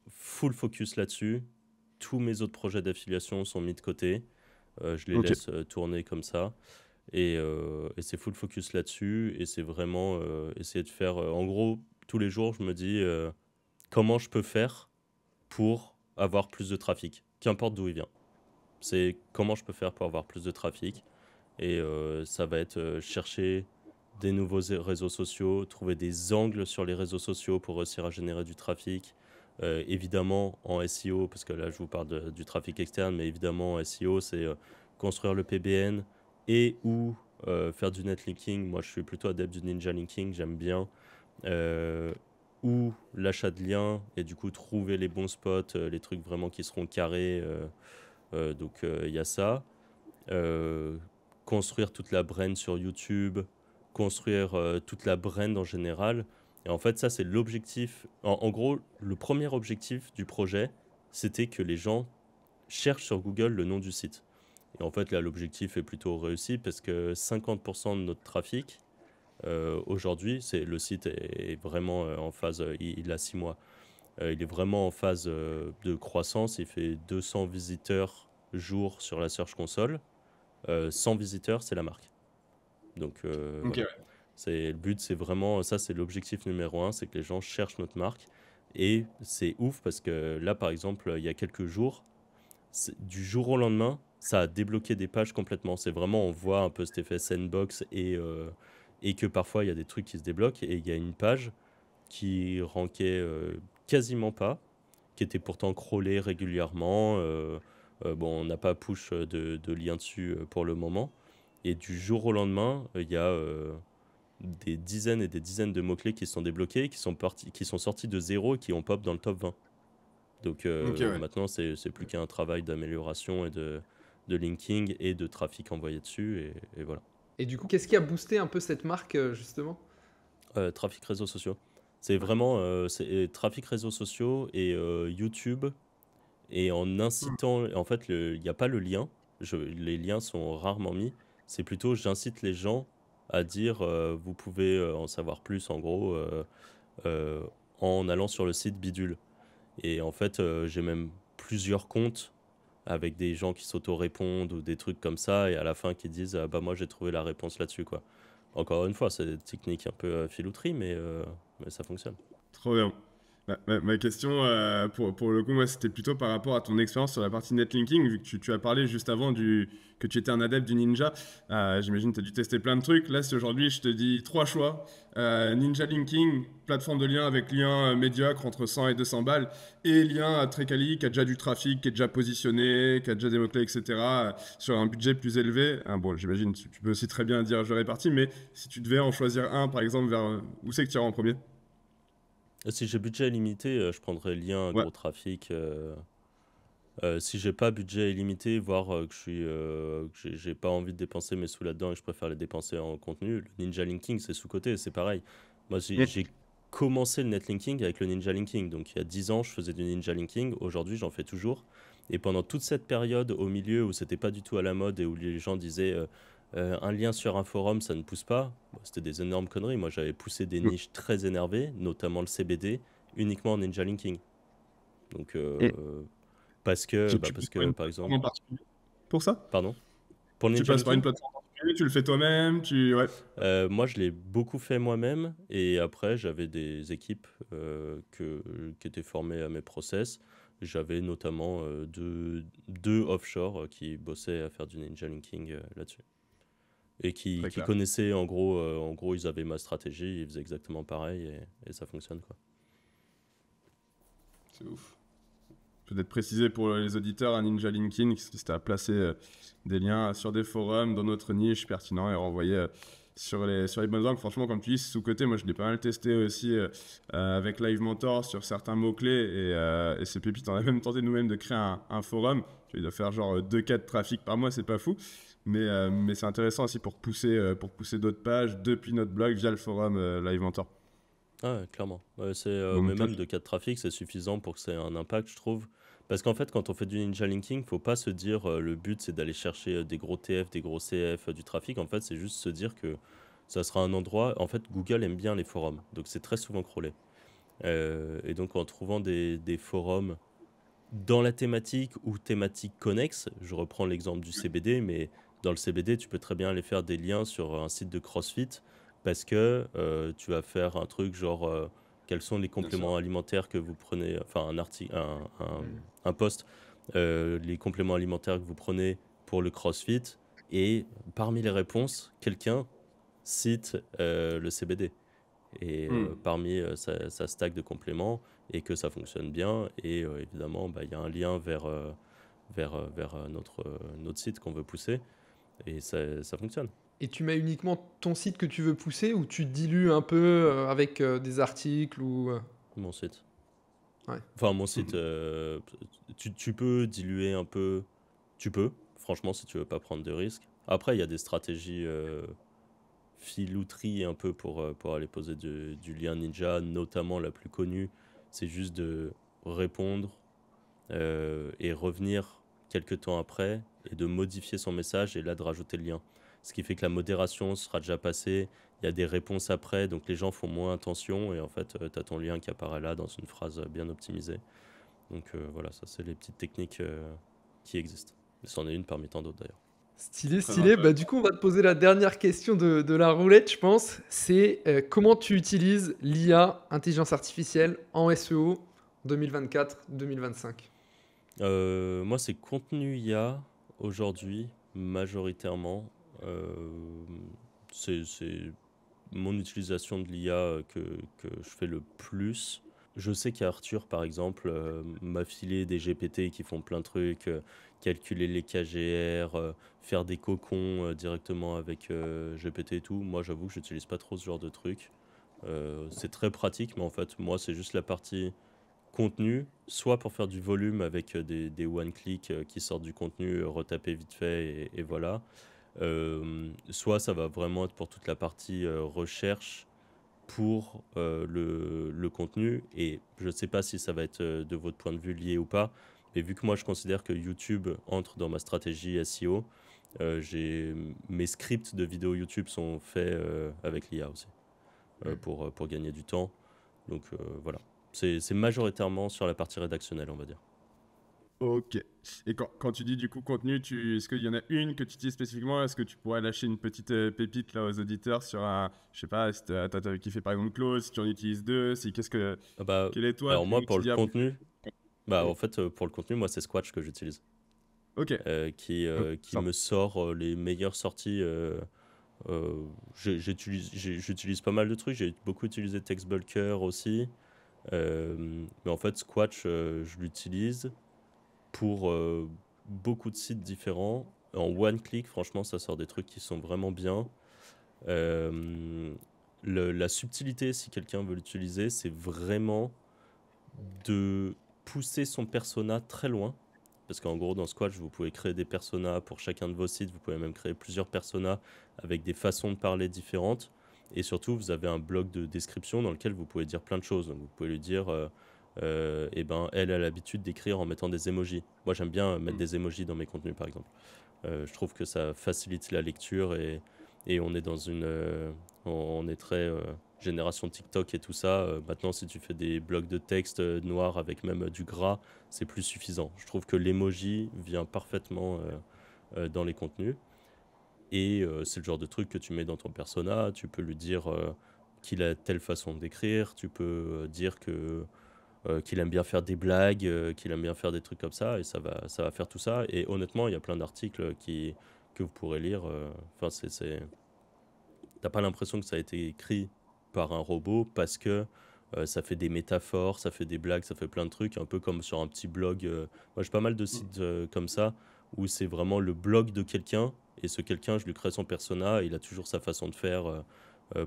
full focus là-dessus. Tous mes autres projets d'affiliation sont mis de côté. Je les Ok, laisse tourner comme ça. Et c'est full focus là-dessus. Et c'est vraiment essayer de faire. En gros, tous les jours, je me dis comment je peux faire pour avoir plus de trafic, qu'importe d'où il vient. C'est comment je peux faire pour avoir plus de trafic. Et ça va être chercher des nouveaux réseaux sociaux, trouver des angles sur les réseaux sociaux pour réussir à générer du trafic. Évidemment en SEO, parce que là je vous parle du trafic externe, mais évidemment en SEO, c'est construire le PBN et ou faire du netlinking. Moi je suis plutôt adepte du ninja linking, j'aime bien. Euh, ou l'achat de liens et du coup trouver les bons spots, les trucs vraiment qui seront carrés. Donc il y a ça. Euh, Construire toute la brand sur YouTube, construire toute la brand en général. Et en fait, ça, c'est l'objectif. En gros, le premier objectif du projet, c'était que les gens cherchent sur Google le nom du site. Et en fait, là, l'objectif est plutôt réussi parce que 50% de notre trafic, aujourd'hui, le site est vraiment en phase, il a 6 mois. Il est vraiment en phase de croissance. Il fait 200 visiteurs jour sur la Search Console. 100 visiteurs, c'est la marque. Donc ok, voilà. ouais. Le but, c'est vraiment, ça c'est l'objectif numéro un, c'est que les gens cherchent notre marque. Et c'est ouf parce que là, par exemple, il y a quelques jours, du jour au lendemain, ça a débloqué des pages complètement. C'est vraiment, on voit un peu cet effet sandbox et que parfois il y a des trucs qui se débloquent. Et il y a une page qui rankait quasiment pas, qui était pourtant crawlée régulièrement. Bon, on n'a pas push de lien dessus pour le moment. Et du jour au lendemain, il y a des dizaines et des dizaines de mots-clés qui sont débloqués, qui sont sortis de zéro et qui ont pop dans le top 20. Donc Ok, ouais. maintenant, c'est plus qu'un travail d'amélioration et de linking et de trafic envoyé dessus. Et voilà. Et du coup, qu'est-ce qui a boosté un peu cette marque, justement? Trafic réseaux sociaux. C'est vraiment trafic réseaux sociaux et YouTube. Et en incitant, en fait, il n'y a pas le lien. Les liens sont rarement mis. C'est plutôt, j'incite les gens à dire, vous pouvez en savoir plus, en gros, euh, en allant sur le site Bidule. Et en fait, j'ai même plusieurs comptes avec des gens qui s'auto-répondent ou des trucs comme ça, et à la fin qui disent, ah bah moi j'ai trouvé la réponse là-dessus, quoi. Encore une fois, c'est des techniques un peu filouterie, mais ça fonctionne. Trop bien. Ma question, pour le coup, moi, c'était plutôt par rapport à ton expérience sur la partie netlinking, vu que tu as parlé juste avant que tu étais un adepte du Ninja. J'imagine que tu as dû tester plein de trucs. Là, si aujourd'hui, je te dis trois choix. Ninja Linking, plateforme de lien avec lien médiocre entre 100 et 200 balles, et lien très quali, qui a déjà du trafic, qui est déjà positionné, qui a déjà des mots-clés, etc., sur un budget plus élevé. Bon, j'imagine, tu peux aussi très bien dire je répartis, mais si tu devais en choisir un, par exemple, où c'est que tu irais en premier? Si j'ai budget illimité, je prendrais lien, Ouais. gros trafic. Si j'ai pas budget illimité, voire que j'ai pas envie de dépenser mes sous là-dedans et que je préfère les dépenser en contenu, le Ninja Linking c'est sous-coté, c'est pareil. Moi, j'ai commencé le netlinking avec le ninja linking. Donc, il y a 10 ans, je faisais du ninja linking. Aujourd'hui, j'en fais toujours. Et pendant toute cette période au milieu où c'était pas du tout à la mode et où les gens disaient un lien sur un forum, ça ne pousse pas, bon, c'était des énormes conneries. Moi, j'avais poussé des niches très énervées, notamment le CBD, uniquement en ninja linking. Donc, Et parce que, tu parce passes par que, une par plateforme exemple, en particulier pour ça? pardon, pour le Tu ninja passes par une linking, plateforme en particulier, tu le fais toi-même, ouais. moi, je l'ai beaucoup fait moi-même et après, j'avais des équipes qui étaient formées à mes process. J'avais notamment deux offshore qui bossaient à faire du ninja linking là-dessus et Très qui clair. connaissaient en gros, ils avaient ma stratégie, ils faisaient exactement pareil et ça fonctionne quoi. C'est ouf. Peut-être préciser pour les auditeurs, un ninja linking, c'était à placer des liens sur des forums dans notre niche pertinent et renvoyer sur les bonnes angles. Franchement, comme tu dis, sous-côté, moi je l'ai pas mal testé aussi avec Live Mentor sur certains mots-clés et c'est pépite. On a même tenté nous-mêmes de créer un forum. Il doit faire genre 2K de trafic par mois, c'est pas fou. Mais c'est intéressant aussi pour pousser d'autres pages depuis notre blog via le forum Live Mentor. Ah ouais, clairement. Ouais, Donc, mais même de cas de trafic, c'est suffisant pour que ça ait un impact, je trouve. Parce qu'en fait, quand on fait du ninja linking, faut pas se dire le but c'est d'aller chercher des gros TF, des gros CF, du trafic. En fait, c'est juste se dire que ça sera un endroit. En fait, Google aime bien les forums, donc c'est très souvent crawlé. Et donc, en trouvant des forums dans la thématique ou thématique connexe, je reprends l'exemple du CBD, mais dans le CBD, tu peux très bien aller faire des liens sur un site de CrossFit parce que tu vas faire un truc genre quels sont les bien sûr. compléments alimentaires que vous prenez, enfin un article, un post, les compléments alimentaires que vous prenez pour le CrossFit et parmi les réponses, quelqu'un cite le CBD et parmi sa stack de compléments et que ça fonctionne bien et évidemment bah, y a un lien vers notre site qu'on veut pousser et ça fonctionne. Et tu mets uniquement ton site que tu veux pousser ou tu dilues un peu avec des articles ou Mon site. Ouais. Enfin mon site, tu peux diluer un peu, tu peux, franchement si tu veux pas prendre de risques. Après il y a des stratégies filouterie un peu pour aller poser du lien ninja, notamment la plus connue, c'est juste de répondre et revenir quelques temps après et de modifier son message et là de rajouter le lien. Ce qui fait que la modération sera déjà passée, il y a des réponses après, donc les gens font moins attention et en fait tu as ton lien qui apparaît là dans une phrase bien optimisée. Donc voilà, ça c'est les petites techniques qui existent. C'en est une parmi tant d'autres d'ailleurs. Stylé, Très stylé. intéressant. Bah, du coup, on va te poser la dernière question de la roulette, je pense. C'est comment tu utilises l'IA, intelligence artificielle, en SEO 2024-2025? Moi, c'est contenu IA aujourd'hui, majoritairement. C'est mon utilisation de l'IA que je fais le plus. Je sais qu'Arthur, par exemple, m'a filé des GPT qui font plein de trucs, calculer les KGR, faire des cocons directement avec GPT et tout. Moi, j'avoue que j'utilise pas trop ce genre de trucs. C'est très pratique, mais en fait, moi, c'est juste la partie contenu, soit pour faire du volume avec des one-click qui sortent du contenu retapé vite fait et voilà. Soit ça va vraiment être pour toute la partie recherche pour le contenu et je ne sais pas si ça va être de votre point de vue lié ou pas, mais vu que moi je considère que YouTube entre dans ma stratégie SEO, mes scripts de vidéos YouTube sont faits avec l'IA aussi pour gagner du temps. Donc voilà. C'est majoritairement sur la partie rédactionnelle, on va dire. Ok. Et quand tu dis du coup contenu, est-ce qu'il y en a une que tu utilises spécifiquement? Est-ce que tu pourrais lâcher une petite pépite là aux auditeurs sur je sais pas, si t'as kiffé par exemple Claude, si tu en utilises deux, Ah bah, quel est toi alors tu moi, pour le quotidien? contenu, bah, Oui. en fait, pour le contenu, moi, c'est Squatch que j'utilise. Ok. Qui Simple. me sort les meilleures sorties. J'utilise pas mal de trucs. J'ai beaucoup utilisé TextBulker aussi. Mais en fait, Squatch, je l'utilise pour beaucoup de sites différents. En one click, franchement, ça sort des trucs qui sont vraiment bien. Euh, la subtilité, si quelqu'un veut l'utiliser, c'est vraiment de pousser son persona très loin. Parce qu'en gros, dans Squatch, vous pouvez créer des personas pour chacun de vos sites. Vous pouvez même créer plusieurs personas avec des façons de parler différentes. Et surtout, vous avez un bloc de description dans lequel vous pouvez dire plein de choses. Donc, vous pouvez lui dire, eh ben, elle a l'habitude d'écrire en mettant des emojis. Moi, j'aime bien mettre des emojis dans mes contenus, par exemple. Je trouve que ça facilite la lecture et on est dans on est très génération TikTok et tout ça. Maintenant, si tu fais des blocs de texte noirs avec même du gras, c'est plus suffisant. Je trouve que l'emoji vient parfaitement dans les contenus. Et c'est le genre de truc que tu mets dans ton persona. Tu peux lui dire qu'il a telle façon d'écrire. Tu peux dire qu'il aime bien faire des blagues, qu'il aime bien faire des trucs comme ça. Et ça va faire tout ça. Et honnêtement, il y a plein d'articles que vous pourrez lire. Enfin, t'as pas l'impression que ça a été écrit par un robot parce que ça fait des métaphores, ça fait des blagues, ça fait plein de trucs, un peu comme sur un petit blog. Moi, j'ai pas mal de sites comme ça où c'est vraiment le blog de quelqu'un et ce quelqu'un, je lui crée son persona et il a toujours sa façon de faire.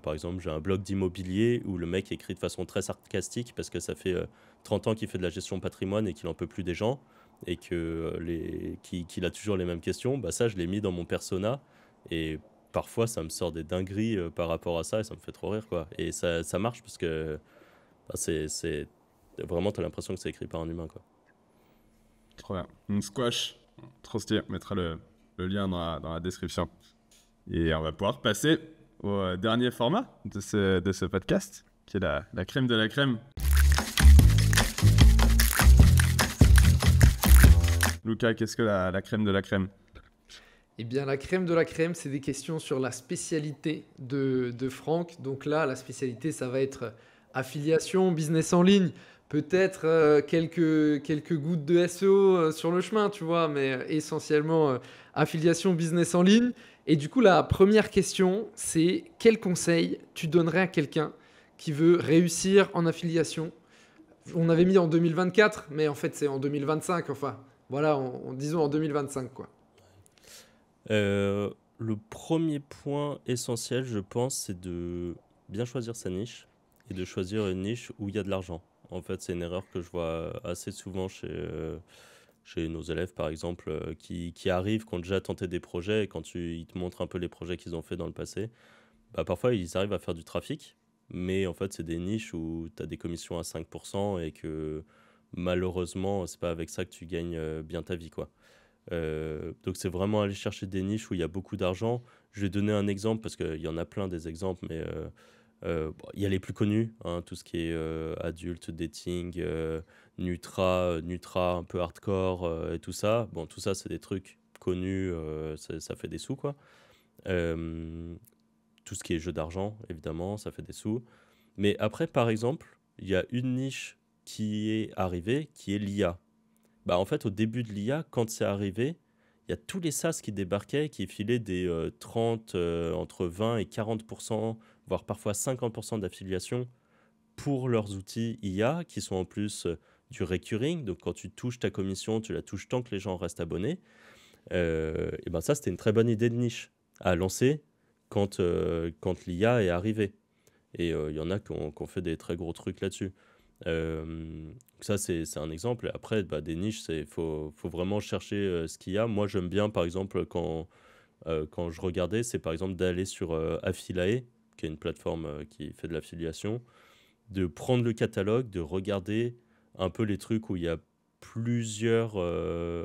Par exemple, j'ai un blog d'immobilier où le mec écrit de façon très sarcastique parce que ça fait 30 ans qu'il fait de la gestion patrimoine et qu'il en peut plus des gens et qu'il a toujours les mêmes questions. Bah ça, je l'ai mis dans mon persona et parfois ça me sort des dingueries par rapport à ça et ça me fait trop rire quoi. Et ça marche parce que bah, c'est vraiment t'as l'impression que c'est écrit par un humain quoi. Trop bien. Une squash. Trop stylé. On mettra le lien dans la description. Et on va pouvoir passer au dernier format de ce podcast, qui est la crème de la crème. Lucas, qu'est-ce que la crème de la crème? Eh bien, la crème de la crème, c'est des questions sur la spécialité de Franck. Donc là, la spécialité, ça va être affiliation, business en ligne, peut-être quelques gouttes de SEO sur le chemin, tu vois, mais essentiellement affiliation, business en ligne. Et du coup, la première question, c'est quel conseil tu donnerais à quelqu'un qui veut réussir en affiliation? On avait mis en 2024, mais en fait, c'est en 2025. Enfin, voilà, disons en 2025, quoi. Le premier point essentiel, je pense, c'est de bien choisir sa niche et de choisir une niche où il y a de l'argent. En fait, c'est une erreur que je vois assez souvent chez nos élèves, par exemple, qui arrivent, qui ont déjà tenté des projets et quand ils te montrent un peu les projets qu'ils ont fait dans le passé, bah, parfois ils arrivent à faire du trafic, mais en fait, c'est des niches où tu as des commissions à 5% et que malheureusement, c'est pas avec ça que tu gagnes bien ta vie, quoi. Donc c'est vraiment aller chercher des niches où il y a beaucoup d'argent. Je vais donner un exemple parce qu'il y en a plein des exemples, mais bon, il y a les plus connus, hein, tout ce qui est adulte, dating, Nutra un peu hardcore et tout ça. Bon, tout ça c'est des trucs connus, ça fait des sous quoi. Euh, Tout ce qui est jeu d'argent, évidemment, ça fait des sous. Mais après, par exemple, il y a une niche qui est arrivée, qui est l'IA. Bah, en fait, au début de l'IA, quand c'est arrivé, il y a tous les SaaS qui débarquaient, qui filaient des 30, entre 20 et 40%, voire parfois 50% d'affiliation pour leurs outils IA, qui sont en plus du recurring. Donc, quand tu touches ta commission, tu la touches tant que les gens restent abonnés. Et ben ça, c'était une très bonne idée de niche à lancer quand l'IA est arrivée. Et il y en a qui ont fait des très gros trucs là-dessus. Ça, c'est un exemple. Et après, bah, des niches, faut vraiment chercher ce qu'il y a. Moi, j'aime bien, par exemple, quand je regardais, c'est par exemple d'aller sur Affilae, qui est une plateforme qui fait de l'affiliation, de prendre le catalogue, de regarder un peu les trucs où il y a plusieurs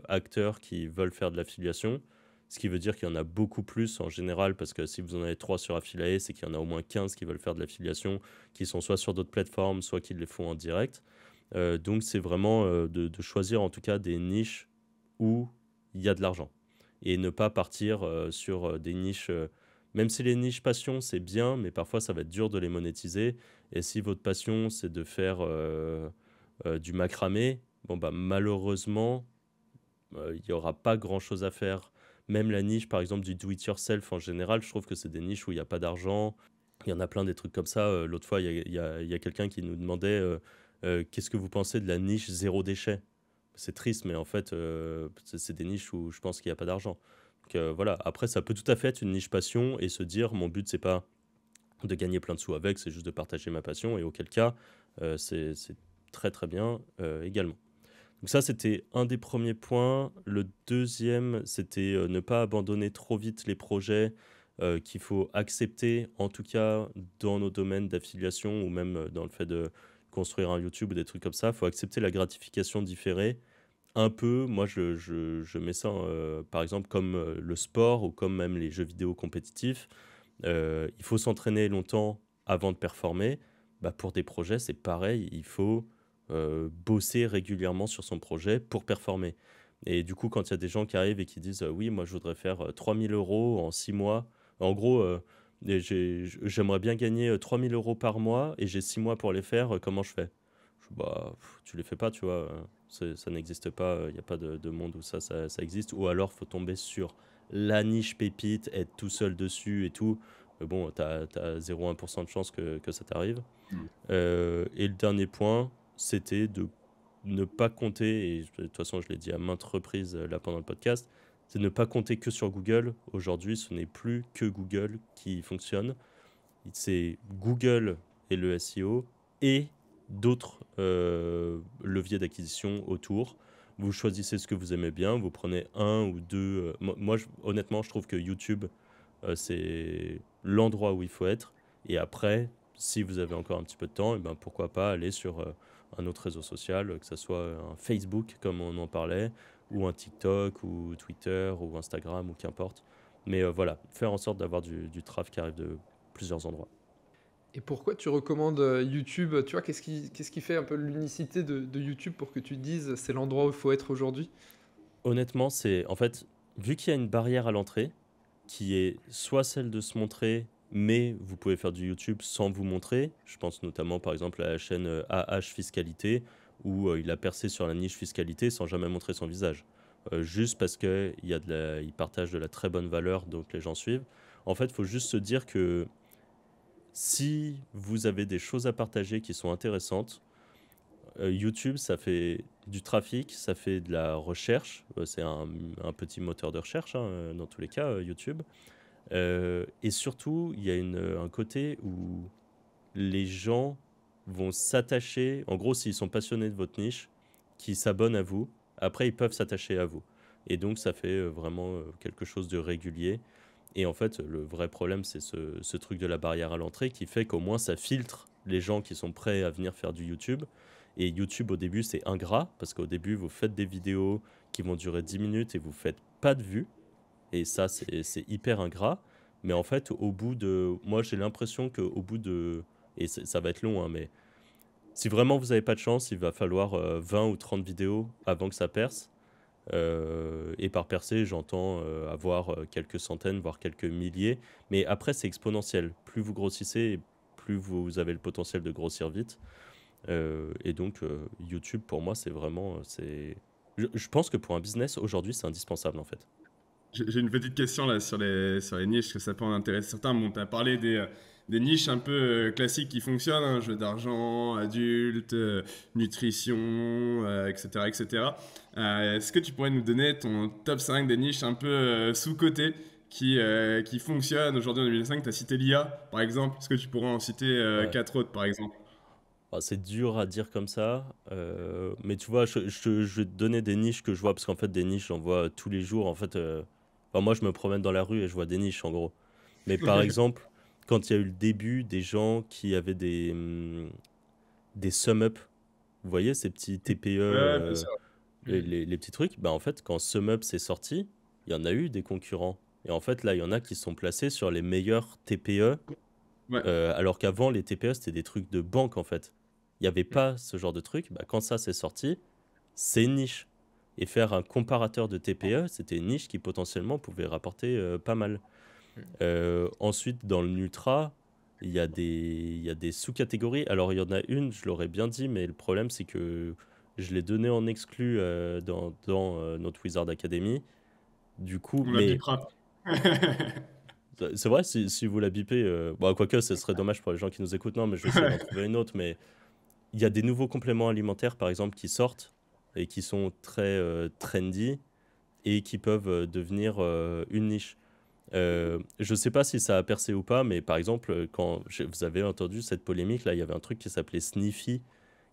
acteurs qui veulent faire de l'affiliation. Ce qui veut dire qu'il y en a beaucoup plus en général, parce que si vous en avez 3 sur Affiliate, c'est qu'il y en a au moins 15 qui veulent faire de l'affiliation, qui sont soit sur d'autres plateformes, soit qui les font en direct. Donc c'est vraiment de choisir en tout cas des niches où il y a de l'argent. Et ne pas partir sur des niches, même si les niches passion c'est bien, mais parfois ça va être dur de les monétiser. Et si votre passion c'est de faire du macramé, bon bah malheureusement, il n'y aura pas grand chose à faire. Même la niche, par exemple, du do-it-yourself en général, je trouve que c'est des niches où il n'y a pas d'argent. Il y en a plein des trucs comme ça. L'autre fois, il y a quelqu'un qui nous demandait qu'est-ce que vous pensez de la niche zéro déchet. C'est triste, mais en fait, c'est des niches où je pense qu'il n'y a pas d'argent. Donc voilà, après, ça peut tout à fait être une niche passion et se dire, mon but, c'est pas de gagner plein de sous avec, c'est juste de partager ma passion. Et auquel cas, c'est très très bien également. Donc ça, c'était un des premiers points. Le deuxième, c'était ne pas abandonner trop vite les projets qu'il faut accepter, en tout cas dans nos domaines d'affiliation ou même dans le fait de construire un YouTube ou des trucs comme ça, il faut accepter la gratification différée. Un peu, moi je mets ça par exemple comme le sport ou comme même les jeux vidéo compétitifs. Il faut s'entraîner longtemps avant de performer. Bah, pour des projets, c'est pareil, il faut bosser régulièrement sur son projet pour performer. Et du coup, quand il y a des gens qui arrivent et qui disent oui, moi je voudrais faire 3000 euros en 6 mois, en gros, j'aimerais bien gagner 3000 euros par mois et j'ai 6 mois pour les faire, comment je fais? Bah, tu les fais pas, tu vois, ça n'existe pas, il n'y a pas de monde où ça existe. Ou alors, faut tomber sur la niche pépite, être tout seul dessus et tout. Mais bon, t'as 0,1% de chance que ça t'arrive. Mm. Et le dernier point, c'était de ne pas compter, et de toute façon je l'ai dit à maintes reprises là pendant le podcast, c'est ne pas compter que sur Google. Aujourd'hui, ce n'est plus que Google qui fonctionne. C'est Google et le SEO et d'autres leviers d'acquisition autour. Vous choisissez ce que vous aimez bien, vous prenez un ou deux. Moi, honnêtement, je trouve que YouTube, c'est l'endroit où il faut être. Et après, si vous avez encore un petit peu de temps, et ben, pourquoi pas aller sur un autre réseau social, que ce soit un Facebook, comme on en parlait, ou un TikTok, ou Twitter, ou Instagram, ou qu'importe. Mais voilà, faire en sorte d'avoir du trafic qui arrive de plusieurs endroits. Et pourquoi tu recommandes YouTube? Tu vois, qu'est-ce qui fait un peu l'unicité de YouTube pour que tu te dises c'est l'endroit où il faut être aujourd'hui? Honnêtement, c'est en fait, vu qu'il y a une barrière à l'entrée, qui est soit celle de se montrer, mais vous pouvez faire du YouTube sans vous montrer. Je pense notamment par exemple à la chaîne AH Fiscalité, où il a percé sur la niche fiscalité sans jamais montrer son visage. Juste parce qu'il partage de la très bonne valeur, donc les gens suivent. En fait, il faut juste se dire que si vous avez des choses à partager qui sont intéressantes, YouTube, ça fait du trafic, ça fait de la recherche. C'est un petit moteur de recherche, hein, dans tous les cas, YouTube. Et surtout, il y a un côté où les gens vont s'attacher. En gros, s'ils sont passionnés de votre niche, qui s'abonnent à vous, après, ils peuvent s'attacher à vous. Et donc, ça fait vraiment quelque chose de régulier. Et en fait, le vrai problème, c'est ce truc de la barrière à l'entrée qui fait qu'au moins, ça filtre les gens qui sont prêts à venir faire du YouTube. Et YouTube, au début, c'est ingrat, parce qu'au début, vous faites des vidéos qui vont durer 10 minutes et vous faites pas de vues. Et ça, c'est hyper ingrat. Mais en fait, au bout de... Moi, j'ai l'impression qu'au bout de... Et ça va être long, hein, mais si vraiment vous n'avez pas de chance, il va falloir 20 ou 30 vidéos avant que ça perce. Et par percer, j'entends avoir quelques centaines, voire quelques milliers. Mais après, c'est exponentiel. Plus vous grossissez, plus vous avez le potentiel de grossir vite. Et donc, YouTube, pour moi, c'est vraiment... Je pense que pour un business, aujourd'hui, c'est indispensable, en fait. J'ai une petite question là sur les niches, que ça peut en intéresser certains. Bon, tu as parlé des niches un peu classiques qui fonctionnent, hein, jeux d'argent, adultes, nutrition, etc. etc. Est-ce que tu pourrais nous donner ton top 5 des niches un peu sous-cotées qui fonctionnent aujourd'hui en 2005? Tu as cité l'IA, par exemple. Est-ce que tu pourrais en citer Ouais. 4 autres, par exemple? Ah, c'est dur à dire comme ça, mais tu vois, je vais te donner des niches que je vois, parce qu'en fait, des niches, j'en vois tous les jours. En fait, enfin, moi, je me promène dans la rue et je vois des niches, en gros. Mais par exemple, quand il y a eu le début, des gens qui avaient des sum-up, vous voyez, ces petits TPE, Ouais, bien sûr. Hmm. les petits trucs, bah, en fait, quand sum-up s'est sorti, il y en a eu des concurrents. Et en fait, là, il y en a qui sont placés sur les meilleurs TPE, Ouais. alors qu'avant, les TPE, c'était des trucs de banque, en fait. Il n'y avait pas ce genre de truc. Bah, quand ça s'est sorti, c'est une niche. Et faire un comparateur de TPE, c'était une niche qui potentiellement pouvait rapporter pas mal. Ensuite, dans le Nutra, il y a des sous-catégories. Alors, il y en a une, je l'aurais bien dit, mais le problème, c'est que je l'ai donné en exclu dans notre Wizard Academy. Du coup, On la mais bipera. c'est vrai, si vous la bipez, bon, quoique, ce serait dommage pour les gens qui nous écoutent, non, mais je vais essayer d'en trouver une autre. Mais il y a des nouveaux compléments alimentaires, par exemple, qui sortent et qui sont très trendy et qui peuvent devenir une niche. Je ne sais pas si ça a percé ou pas, mais par exemple, vous avez entendu cette polémique, là, il y avait un truc qui s'appelait Sniffy,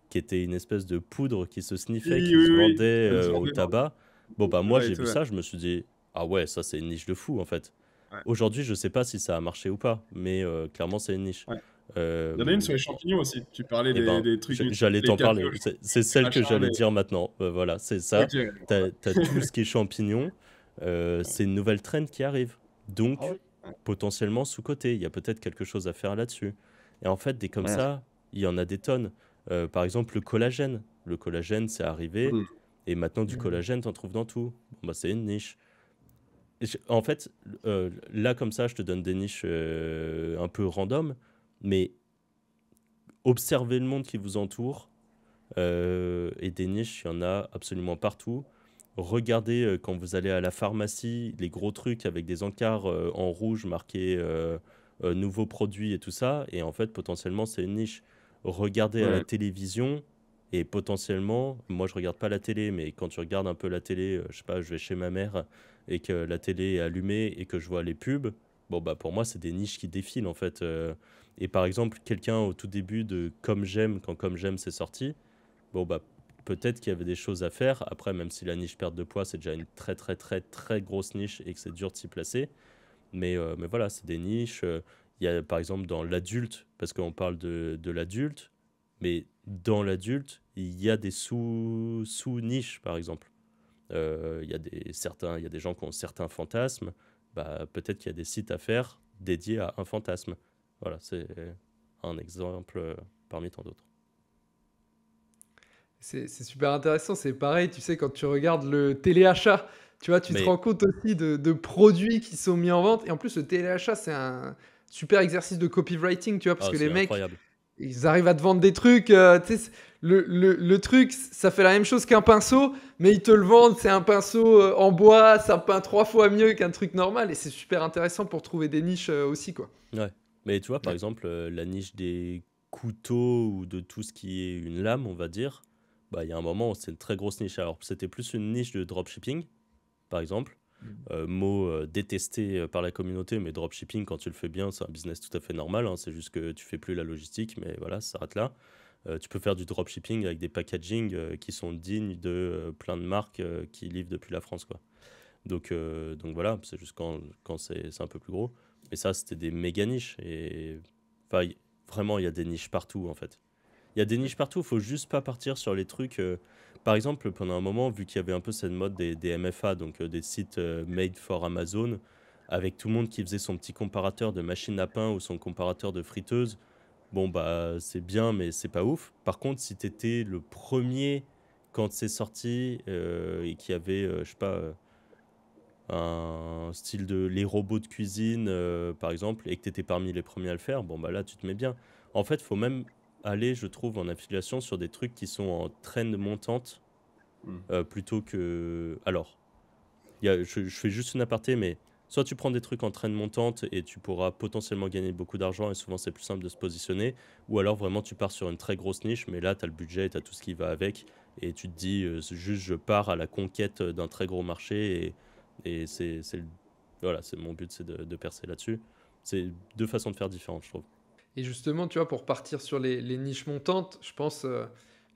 qui était une espèce de poudre qui se sniffait, Oui, qui se oui, oui. vendait Ça me au semblait dans tabac. Bon, bah moi, ouais, et j'ai tout, vu ouais. ça, je me suis dit, ah ouais, ça, c'est une niche de fou, en fait. Ouais. Aujourd'hui, je sais pas si ça a marché ou pas, mais clairement, c'est une niche. Ouais. Il y en a une Euh, sur les champignons aussi. Tu parlais eh ben, des trucs, j'allais les t'en cafés parler. aux C'est champignons, les celle que machins, j'allais les... dire maintenant. Voilà, c'est ça. Ok, T'as tout ce qui est champignons. C'est une nouvelle trend qui arrive. Donc, ouais. potentiellement sous-coté. Il y a peut-être quelque chose à faire là-dessus. Et en fait, des comme Ouais. ça, il y en a des tonnes. Par exemple, le collagène. Le collagène, c'est arrivé. Mm. Et maintenant, du Mhm. collagène, t'en trouves dans tout. Bon, bah, c'est une niche. En fait, là, comme ça, je te donne des niches un peu random. Mais observez le monde qui vous entoure. Et des niches, il y en a absolument partout. Regardez quand vous allez à la pharmacie, les gros trucs avec des encarts en rouge marqués nouveaux produits et tout ça. Et en fait, potentiellement, c'est une niche. Regardez à la Ouais. télévision et potentiellement, moi je regarde pas la télé, mais quand tu regardes un peu la télé, je sais pas, je vais chez ma mère et que la télé est allumée et que je vois les pubs, bon bah pour moi c'est des niches qui défilent en fait. Et par exemple, quelqu'un au tout début de Comme J'aime, quand Comme J'aime c'est sorti, bon bah peut-être qu'il y avait des choses à faire. Après, même si la niche perte de poids, c'est déjà une très très très très grosse niche et que c'est dur de s'y placer. Mais voilà, c'est des niches. Il y a par exemple dans l'adulte, parce qu'on parle de l'adulte, mais dans l'adulte, il y a des sous-niches par exemple. Il y a des gens qui ont certains fantasmes. Bah, peut-être qu'il y a des sites à faire dédiés à un fantasme. Voilà, c'est un exemple parmi tant d'autres. C'est super intéressant, c'est pareil, tu sais, quand tu regardes le téléachat, tu vois, tu te Mais rends compte aussi de produits qui sont mis en vente. Et en plus, le téléachat, c'est un super exercice de copywriting, tu vois, parce ah, que c'est les mecs, incroyable. ils arrivent à te vendre des trucs, tu sais, le truc, ça fait la même chose qu'un pinceau, mais ils te le vendent, c'est un pinceau en bois, ça peint 3 fois mieux qu'un truc normal, et c'est super intéressant pour trouver des niches aussi, quoi. Ouais. Mais tu vois, par Ouais. exemple, la niche des couteaux ou de tout ce qui est une lame, on va dire, bah, il y a un moment où c'est une très grosse niche. Alors, c'était plus une niche de dropshipping, par exemple. Mot détesté par la communauté, mais dropshipping, quand tu le fais bien, c'est un business tout à fait normal. Hein. C'est juste que tu fais plus la logistique, mais voilà, ça s'arrête là. Tu peux faire du dropshipping avec des packaging qui sont dignes de plein de marques qui livrent depuis la France, quoi. Donc voilà, c'est juste quand c'est un peu plus gros. Et ça, c'était des méga niches. Et enfin, vraiment, il y a des niches partout, en fait. Il y a des niches partout, il faut juste pas partir sur les trucs. Par exemple, pendant un moment, vu qu'il y avait un peu cette mode des MFA, donc des sites made for Amazon, avec tout le monde qui faisait son petit comparateur de machine à pain ou son comparateur de friteuse, bon, bah, c'est bien, mais c'est pas ouf. Par contre, si t'étais le premier quand c'est sorti et qu'il y avait, je sais pas, un style de les robots de cuisine, par exemple, et que tu étais parmi les premiers à le faire, bon, bah là, tu te mets bien. En fait, il faut même aller, je trouve, en affiliation sur des trucs qui sont en trend montante Mm. plutôt que. Alors, je fais juste une aparté, mais soit tu prends des trucs en trend montante et tu pourras potentiellement gagner beaucoup d'argent et souvent c'est plus simple de se positionner, ou alors vraiment tu pars sur une très grosse niche, mais là tu as le budget, tu as tout ce qui va avec et tu te dis c'est juste je pars à la conquête d'un très gros marché et voilà, c'est mon but, c'est de percer là-dessus. C'est deux façons de faire différentes, je trouve. Et justement, tu vois, pour partir sur les niches montantes, je pense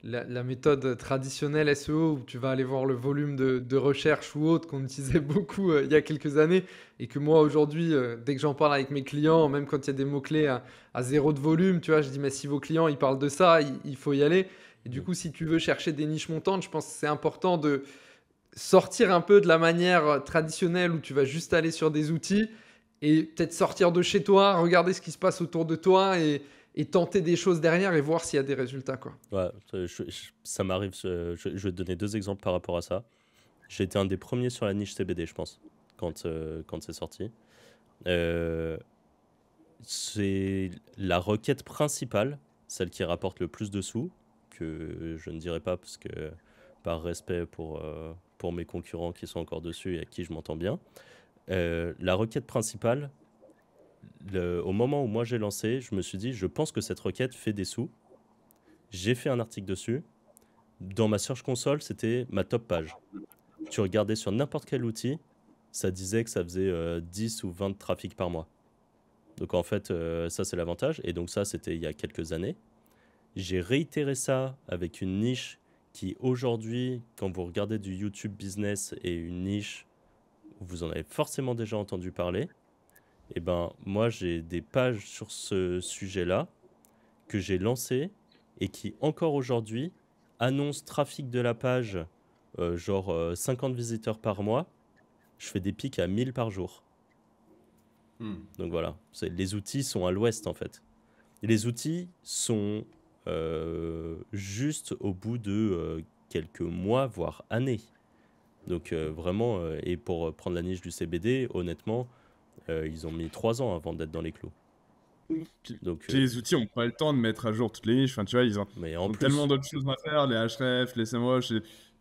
la méthode traditionnelle SEO où tu vas aller voir le volume de recherche ou autre qu'on utilisait beaucoup il y a quelques années et que moi aujourd'hui, dès que j'en parle avec mes clients, même quand il y a des mots-clés à zéro de volume, tu vois, je dis mais si vos clients ils parlent de ça, il faut y aller. Et du Mm. coup, si tu veux chercher des niches montantes, je pense que c'est important de sortir un peu de la manière traditionnelle où tu vas juste aller sur des outils et peut-être sortir de chez toi, regarder ce qui se passe autour de toi et tenter des choses derrière et voir s'il y a des résultats, quoi. Ouais, ça m'arrive, je vais te donner deux exemples par rapport à ça. J'ai été un des premiers sur la niche CBD, je pense, quand c'est sorti. Euh, c'est la requête principale, celle qui rapporte le plus de sous, que je ne dirai pas parce que par respect pour mes concurrents qui sont encore dessus et avec qui je m'entends bien. La requête principale, au moment où moi j'ai lancé, je me suis dit, je pense que cette requête fait des sous. J'ai fait un article dessus. Dans ma Search Console, c'était ma top page. Tu regardais sur n'importe quel outil, ça disait que ça faisait 10 ou 20 de trafic par mois. Donc en fait, ça c'est l'avantage. Et donc ça, c'était il y a quelques années. J'ai réitéré ça avec une niche qui aujourd'hui, quand vous regardez du YouTube business, est une niche où vous en avez forcément déjà entendu parler. Et ben, moi, j'ai des pages sur ce sujet-là que j'ai lancées et qui, encore aujourd'hui, annoncent trafic de la page, genre 50 visiteurs par mois. Je fais des pics à 1000 par jour. Hmm. Donc voilà, les outils sont à l'ouest en fait. Et les outils sont juste au bout de quelques mois, voire années. Donc vraiment, et pour prendre la niche du CBD, honnêtement, ils ont mis 3 ans avant d'être dans les clous. Donc, Puis les outils n'ont pas le temps de mettre à jour toutes les niches. Enfin, tu vois, mais ils en ont tellement plus, d'autres choses à faire, les href, les SEMrush,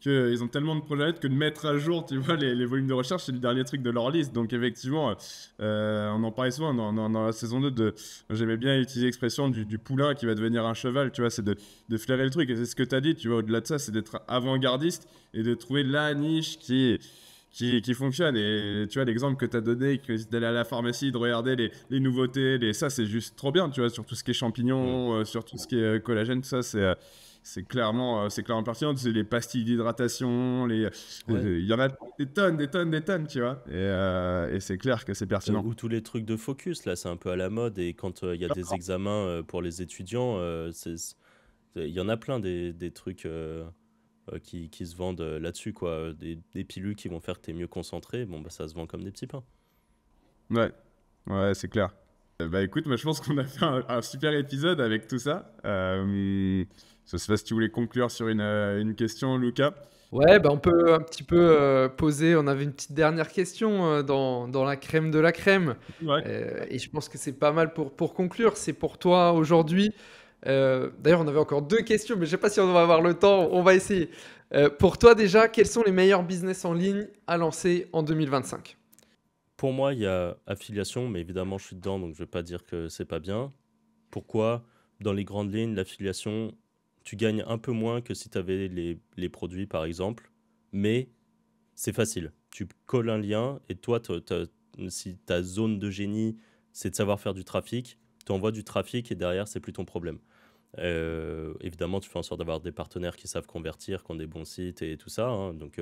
que ils ont tellement de projets à être que de mettre à jour, tu vois, les volumes de recherche, c'est le dernier truc de leur liste. Donc, effectivement, on en parlait souvent dans la saison 2 j'aimais bien utiliser l'expression du poulain qui va devenir un cheval, tu vois, c'est de flairer le truc. Et c'est ce que tu as dit, tu vois, au-delà de ça, c'est d'être avant-gardiste et de trouver la niche qui fonctionne. Et tu vois, l'exemple que tu as donné, d'aller à la pharmacie, de regarder les nouveautés, ça, c'est juste trop bien, tu vois, sur tout ce qui est champignons, sur tout ce qui est collagène, tout ça, c'est clairement pertinent. C'est les pastilles d'hydratation, ouais. il y en a des tonnes, tu vois. Et c'est clair que c'est pertinent. Ou tous les trucs de focus, là, c'est un peu à la mode. Et quand il y a des examens pour les étudiants, il y en a plein des trucs qui se vendent là-dessus, quoi. Des pilules qui vont faire que tu es mieux concentré. Bon, bah, ça se vend comme des petits pains. Ouais, ouais, c'est clair. Bah écoute, moi je pense qu'on a fait un super épisode avec tout ça. Je sais pas si tu voulais conclure sur une question, Lucas. Ouais, bah, on peut un petit peu poser. On avait une petite dernière question dans la crème de la crème. Ouais. Et je pense que c'est pas mal pour conclure. C'est pour toi aujourd'hui. D'ailleurs, on avait encore deux questions, mais je sais pas si on va avoir le temps. On va essayer. Pour toi, déjà, quels sont les meilleurs business en ligne à lancer en 2025? Pour moi, il y a affiliation, mais évidemment, je suis dedans, donc je vais pas dire que c'est pas bien. Pourquoi? Dans les grandes lignes, l'affiliation, tu gagnes un peu moins que si tu avais les produits, par exemple, mais c'est facile. Tu colles un lien et toi, si ta zone de génie, c'est de savoir faire du trafic, tu envoies du trafic et derrière, c'est plus ton problème. Évidemment, tu fais en sorte d'avoir des partenaires qui savent convertir, qui ont des bons sites et tout ça, hein. Donc,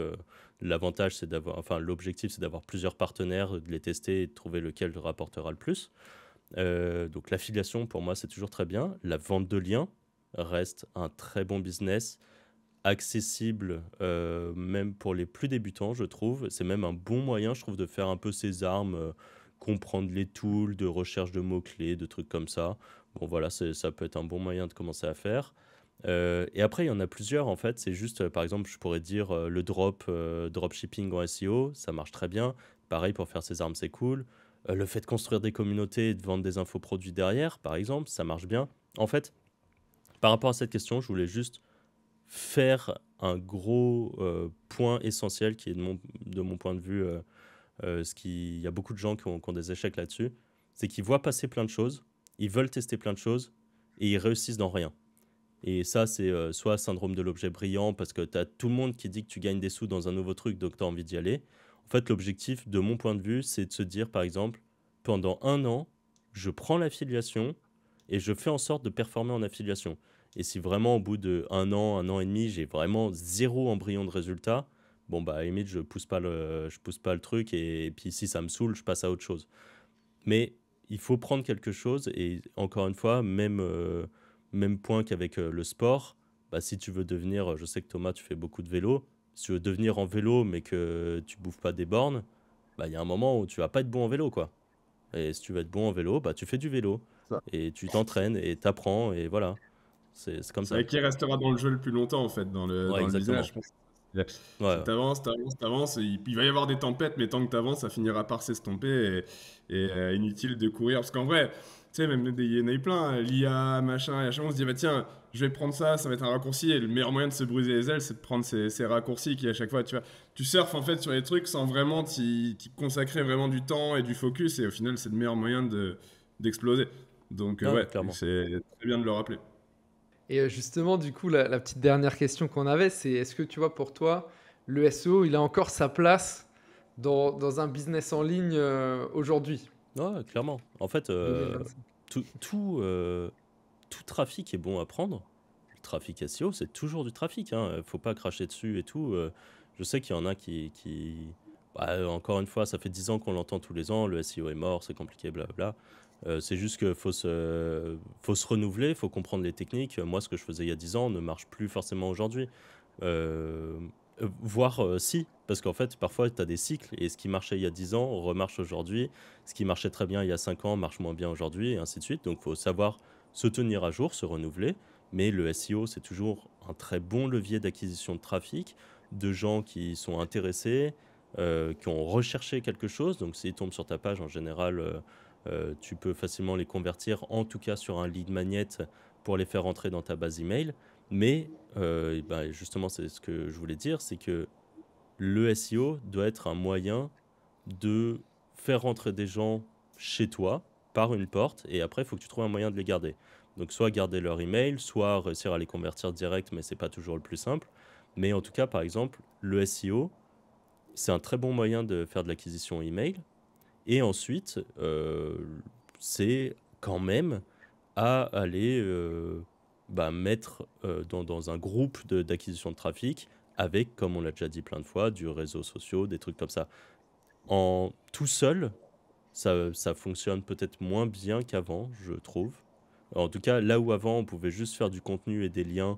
l'avantage, c'est d'avoir, enfin, l'objectif, c'est d'avoir plusieurs partenaires, de les tester et de trouver lequel te rapportera le plus. Donc, l'affiliation, pour moi, c'est toujours très bien. La vente de liens reste un très bon business, accessible, même pour les plus débutants, je trouve. C'est même un bon moyen, je trouve, de faire un peu ses armes, comprendre les tools de recherche de mots-clés, de trucs comme ça. Bon, voilà, ça peut être un bon moyen de commencer à faire. Et après, il y en a plusieurs, en fait. C'est juste, par exemple, je pourrais dire le dropshipping en SEO, ça marche très bien. Pareil, pour faire ses armes, c'est cool. Le fait de construire des communautés et de vendre des infoproduits derrière, par exemple, ça marche bien. En fait, par rapport à cette question, je voulais juste faire un gros point essentiel qui est de mon point de vue, il y a beaucoup de gens qui ont des échecs là-dessus, c'est qu'ils voient passer plein de choses, ils veulent tester plein de choses et ils réussissent dans rien. Et ça, c'est soit syndrome de l'objet brillant parce que tu as tout le monde qui dit que tu gagnes des sous dans un nouveau truc, donc tu as envie d'y aller. En fait, l'objectif, de mon point de vue, c'est de se dire, par exemple, pendant un an, je prends l'affiliation et je fais en sorte de performer en affiliation. Et si vraiment, au bout de un an et demi, j'ai vraiment zéro embryon de résultat, bon, bah, à la limite, je pousse pas le truc et puis si ça me saoule, je passe à autre chose. Mais il faut prendre quelque chose et encore une fois, même point qu'avec le sport, bah, si tu veux devenir, je sais que Thomas, tu fais beaucoup de vélo, si tu veux devenir en vélo mais que tu bouffes pas des bornes, bah, il y a un moment où tu vas pas être bon en vélo, quoi. Et si tu veux être bon en vélo, bah, tu fais du vélo Ça. et tu t'entraînes et t'apprends et voilà. C'est comme C'est ça. vrai qui restera dans le jeu le plus longtemps, en fait, dans Ouais, le business, exactement. je pense. Ouais, C'est ouais. t'avances, et il va y avoir des tempêtes, mais tant que t'avances, ça finira par s'estomper inutile de courir. Parce qu'en vrai, tu sais, même il y en a eu plein, l'IA, machin, et à chaque fois on se dit, bah tiens, je vais prendre ça, ça va être un raccourci, et le meilleur moyen de se briser les ailes, c'est de prendre ces raccourcis qui, à chaque fois, tu vois, tu surfes en fait sur les trucs sans vraiment t'y consacrer vraiment du temps et du focus, et au final, c'est le meilleur moyen d'exploser. Donc, Ouais, ouais, clairement. c'est très bien de le rappeler. Et justement, du coup, la petite dernière question qu'on avait, c'est est-ce que tu vois pour toi, le SEO, il a encore sa place dans un business en ligne aujourd'hui, Ouais, clairement. En fait, 2025? tout trafic est bon à prendre. Le trafic SEO, c'est toujours du trafic, hein. Faut pas cracher dessus et tout. Je sais qu'il y en a qui Encore une fois, ça fait 10 ans qu'on l'entend tous les ans, le SEO est mort, c'est compliqué, blablabla. C'est juste qu'il faut se renouveler, il faut comprendre les techniques. Moi, ce que je faisais il y a 10 ans ne marche plus forcément aujourd'hui. Euh, Voire si, parce qu'en fait, parfois, tu as des cycles, et ce qui marchait il y a 10 ans remarche aujourd'hui. Ce qui marchait très bien il y a 5 ans marche moins bien aujourd'hui, et ainsi de suite. Donc, il faut savoir se tenir à jour, se renouveler. Mais le SEO, c'est toujours un très bon levier d'acquisition de trafic, de gens qui sont intéressés, qui ont recherché quelque chose. Donc, s'ils tombent sur ta page, en général, tu peux facilement les convertir, en tout cas sur un lead magnet, pour les faire entrer dans ta base email. Mais justement, c'est ce que je voulais dire, c'est que le SEO doit être un moyen de faire rentrer des gens chez toi par une porte, et après, il faut que tu trouves un moyen de les garder. Donc, soit garder leur email, soit réussir à les convertir direct, mais c'est pas toujours le plus simple. Mais en tout cas, par exemple, le SEO, c'est un très bon moyen de faire de l'acquisition email. Et ensuite, c'est quand même à aller mettre dans un groupe d'acquisition de trafic avec, comme on l'a déjà dit plein de fois, du réseau social, des trucs comme ça. En tout seul, ça fonctionne peut-être moins bien qu'avant, je trouve. En tout cas, là où avant, on pouvait juste faire du contenu et des liens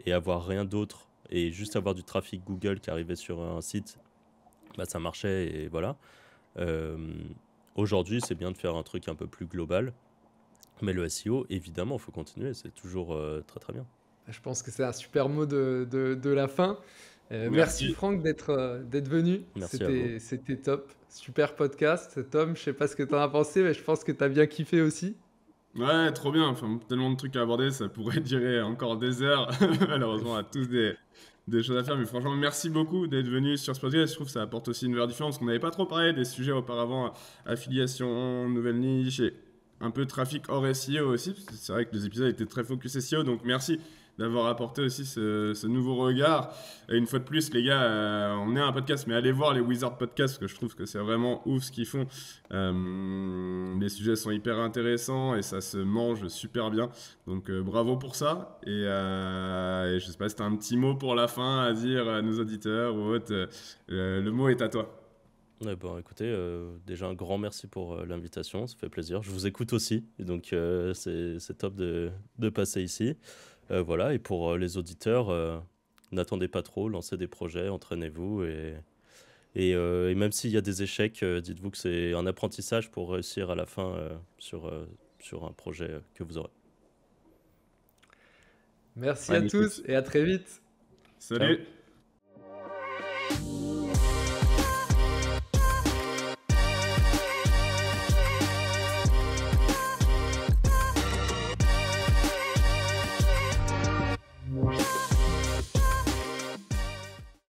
et avoir rien d'autre, et juste avoir du trafic Google qui arrivait sur un site, ça marchait et voilà. Euh, Aujourd'hui, c'est bien de faire un truc un peu plus global. Mais le SEO, évidemment, il faut continuer. C'est toujours très très bien. Je pense que c'est un super mot de la fin. Merci Merci. Franck d'être venu. Merci à vous. C'était top. Super podcast. Tom, je sais pas ce que tu en as pensé, mais je pense que tu as bien kiffé aussi. Ouais, trop bien. Enfin, tellement de trucs à aborder, ça pourrait durer encore des heures. Malheureusement, on a tous des choses à faire. Mais franchement, merci beaucoup d'être venu sur ce podcast. Je trouve que ça apporte aussi une nouvelle différence. Parce qu'on n'avait pas trop parlé des sujets auparavant, affiliation, nouvelle niche et un peu trafic hors SEO aussi. Parce que c'est vrai que les épisodes étaient très focus SEO. Donc merci d'avoir apporté aussi ce nouveau regard. Et une fois de plus, les gars, on est un podcast, mais allez voir les Wizard Podcasts, parce que je trouve que c'est vraiment ouf ce qu'ils font. Les sujets sont hyper intéressants et ça se mange super bien. Donc bravo pour ça. Et je sais pas si tu as un petit mot pour la fin à dire à nos auditeurs ou autres. Le mot est à toi. Ouais, bon, écoutez, déjà un grand merci pour l'invitation. Ça fait plaisir. Je vous écoute aussi. Et donc, c'est top de passer ici. Voilà. Et pour les auditeurs, n'attendez pas trop. Lancez des projets, entraînez-vous. Et même s'il y a des échecs, dites-vous que c'est un apprentissage pour réussir à la fin sur un projet que vous aurez. Merci Ouais, à mais tous écoute, et à très vite. Ciao. salut!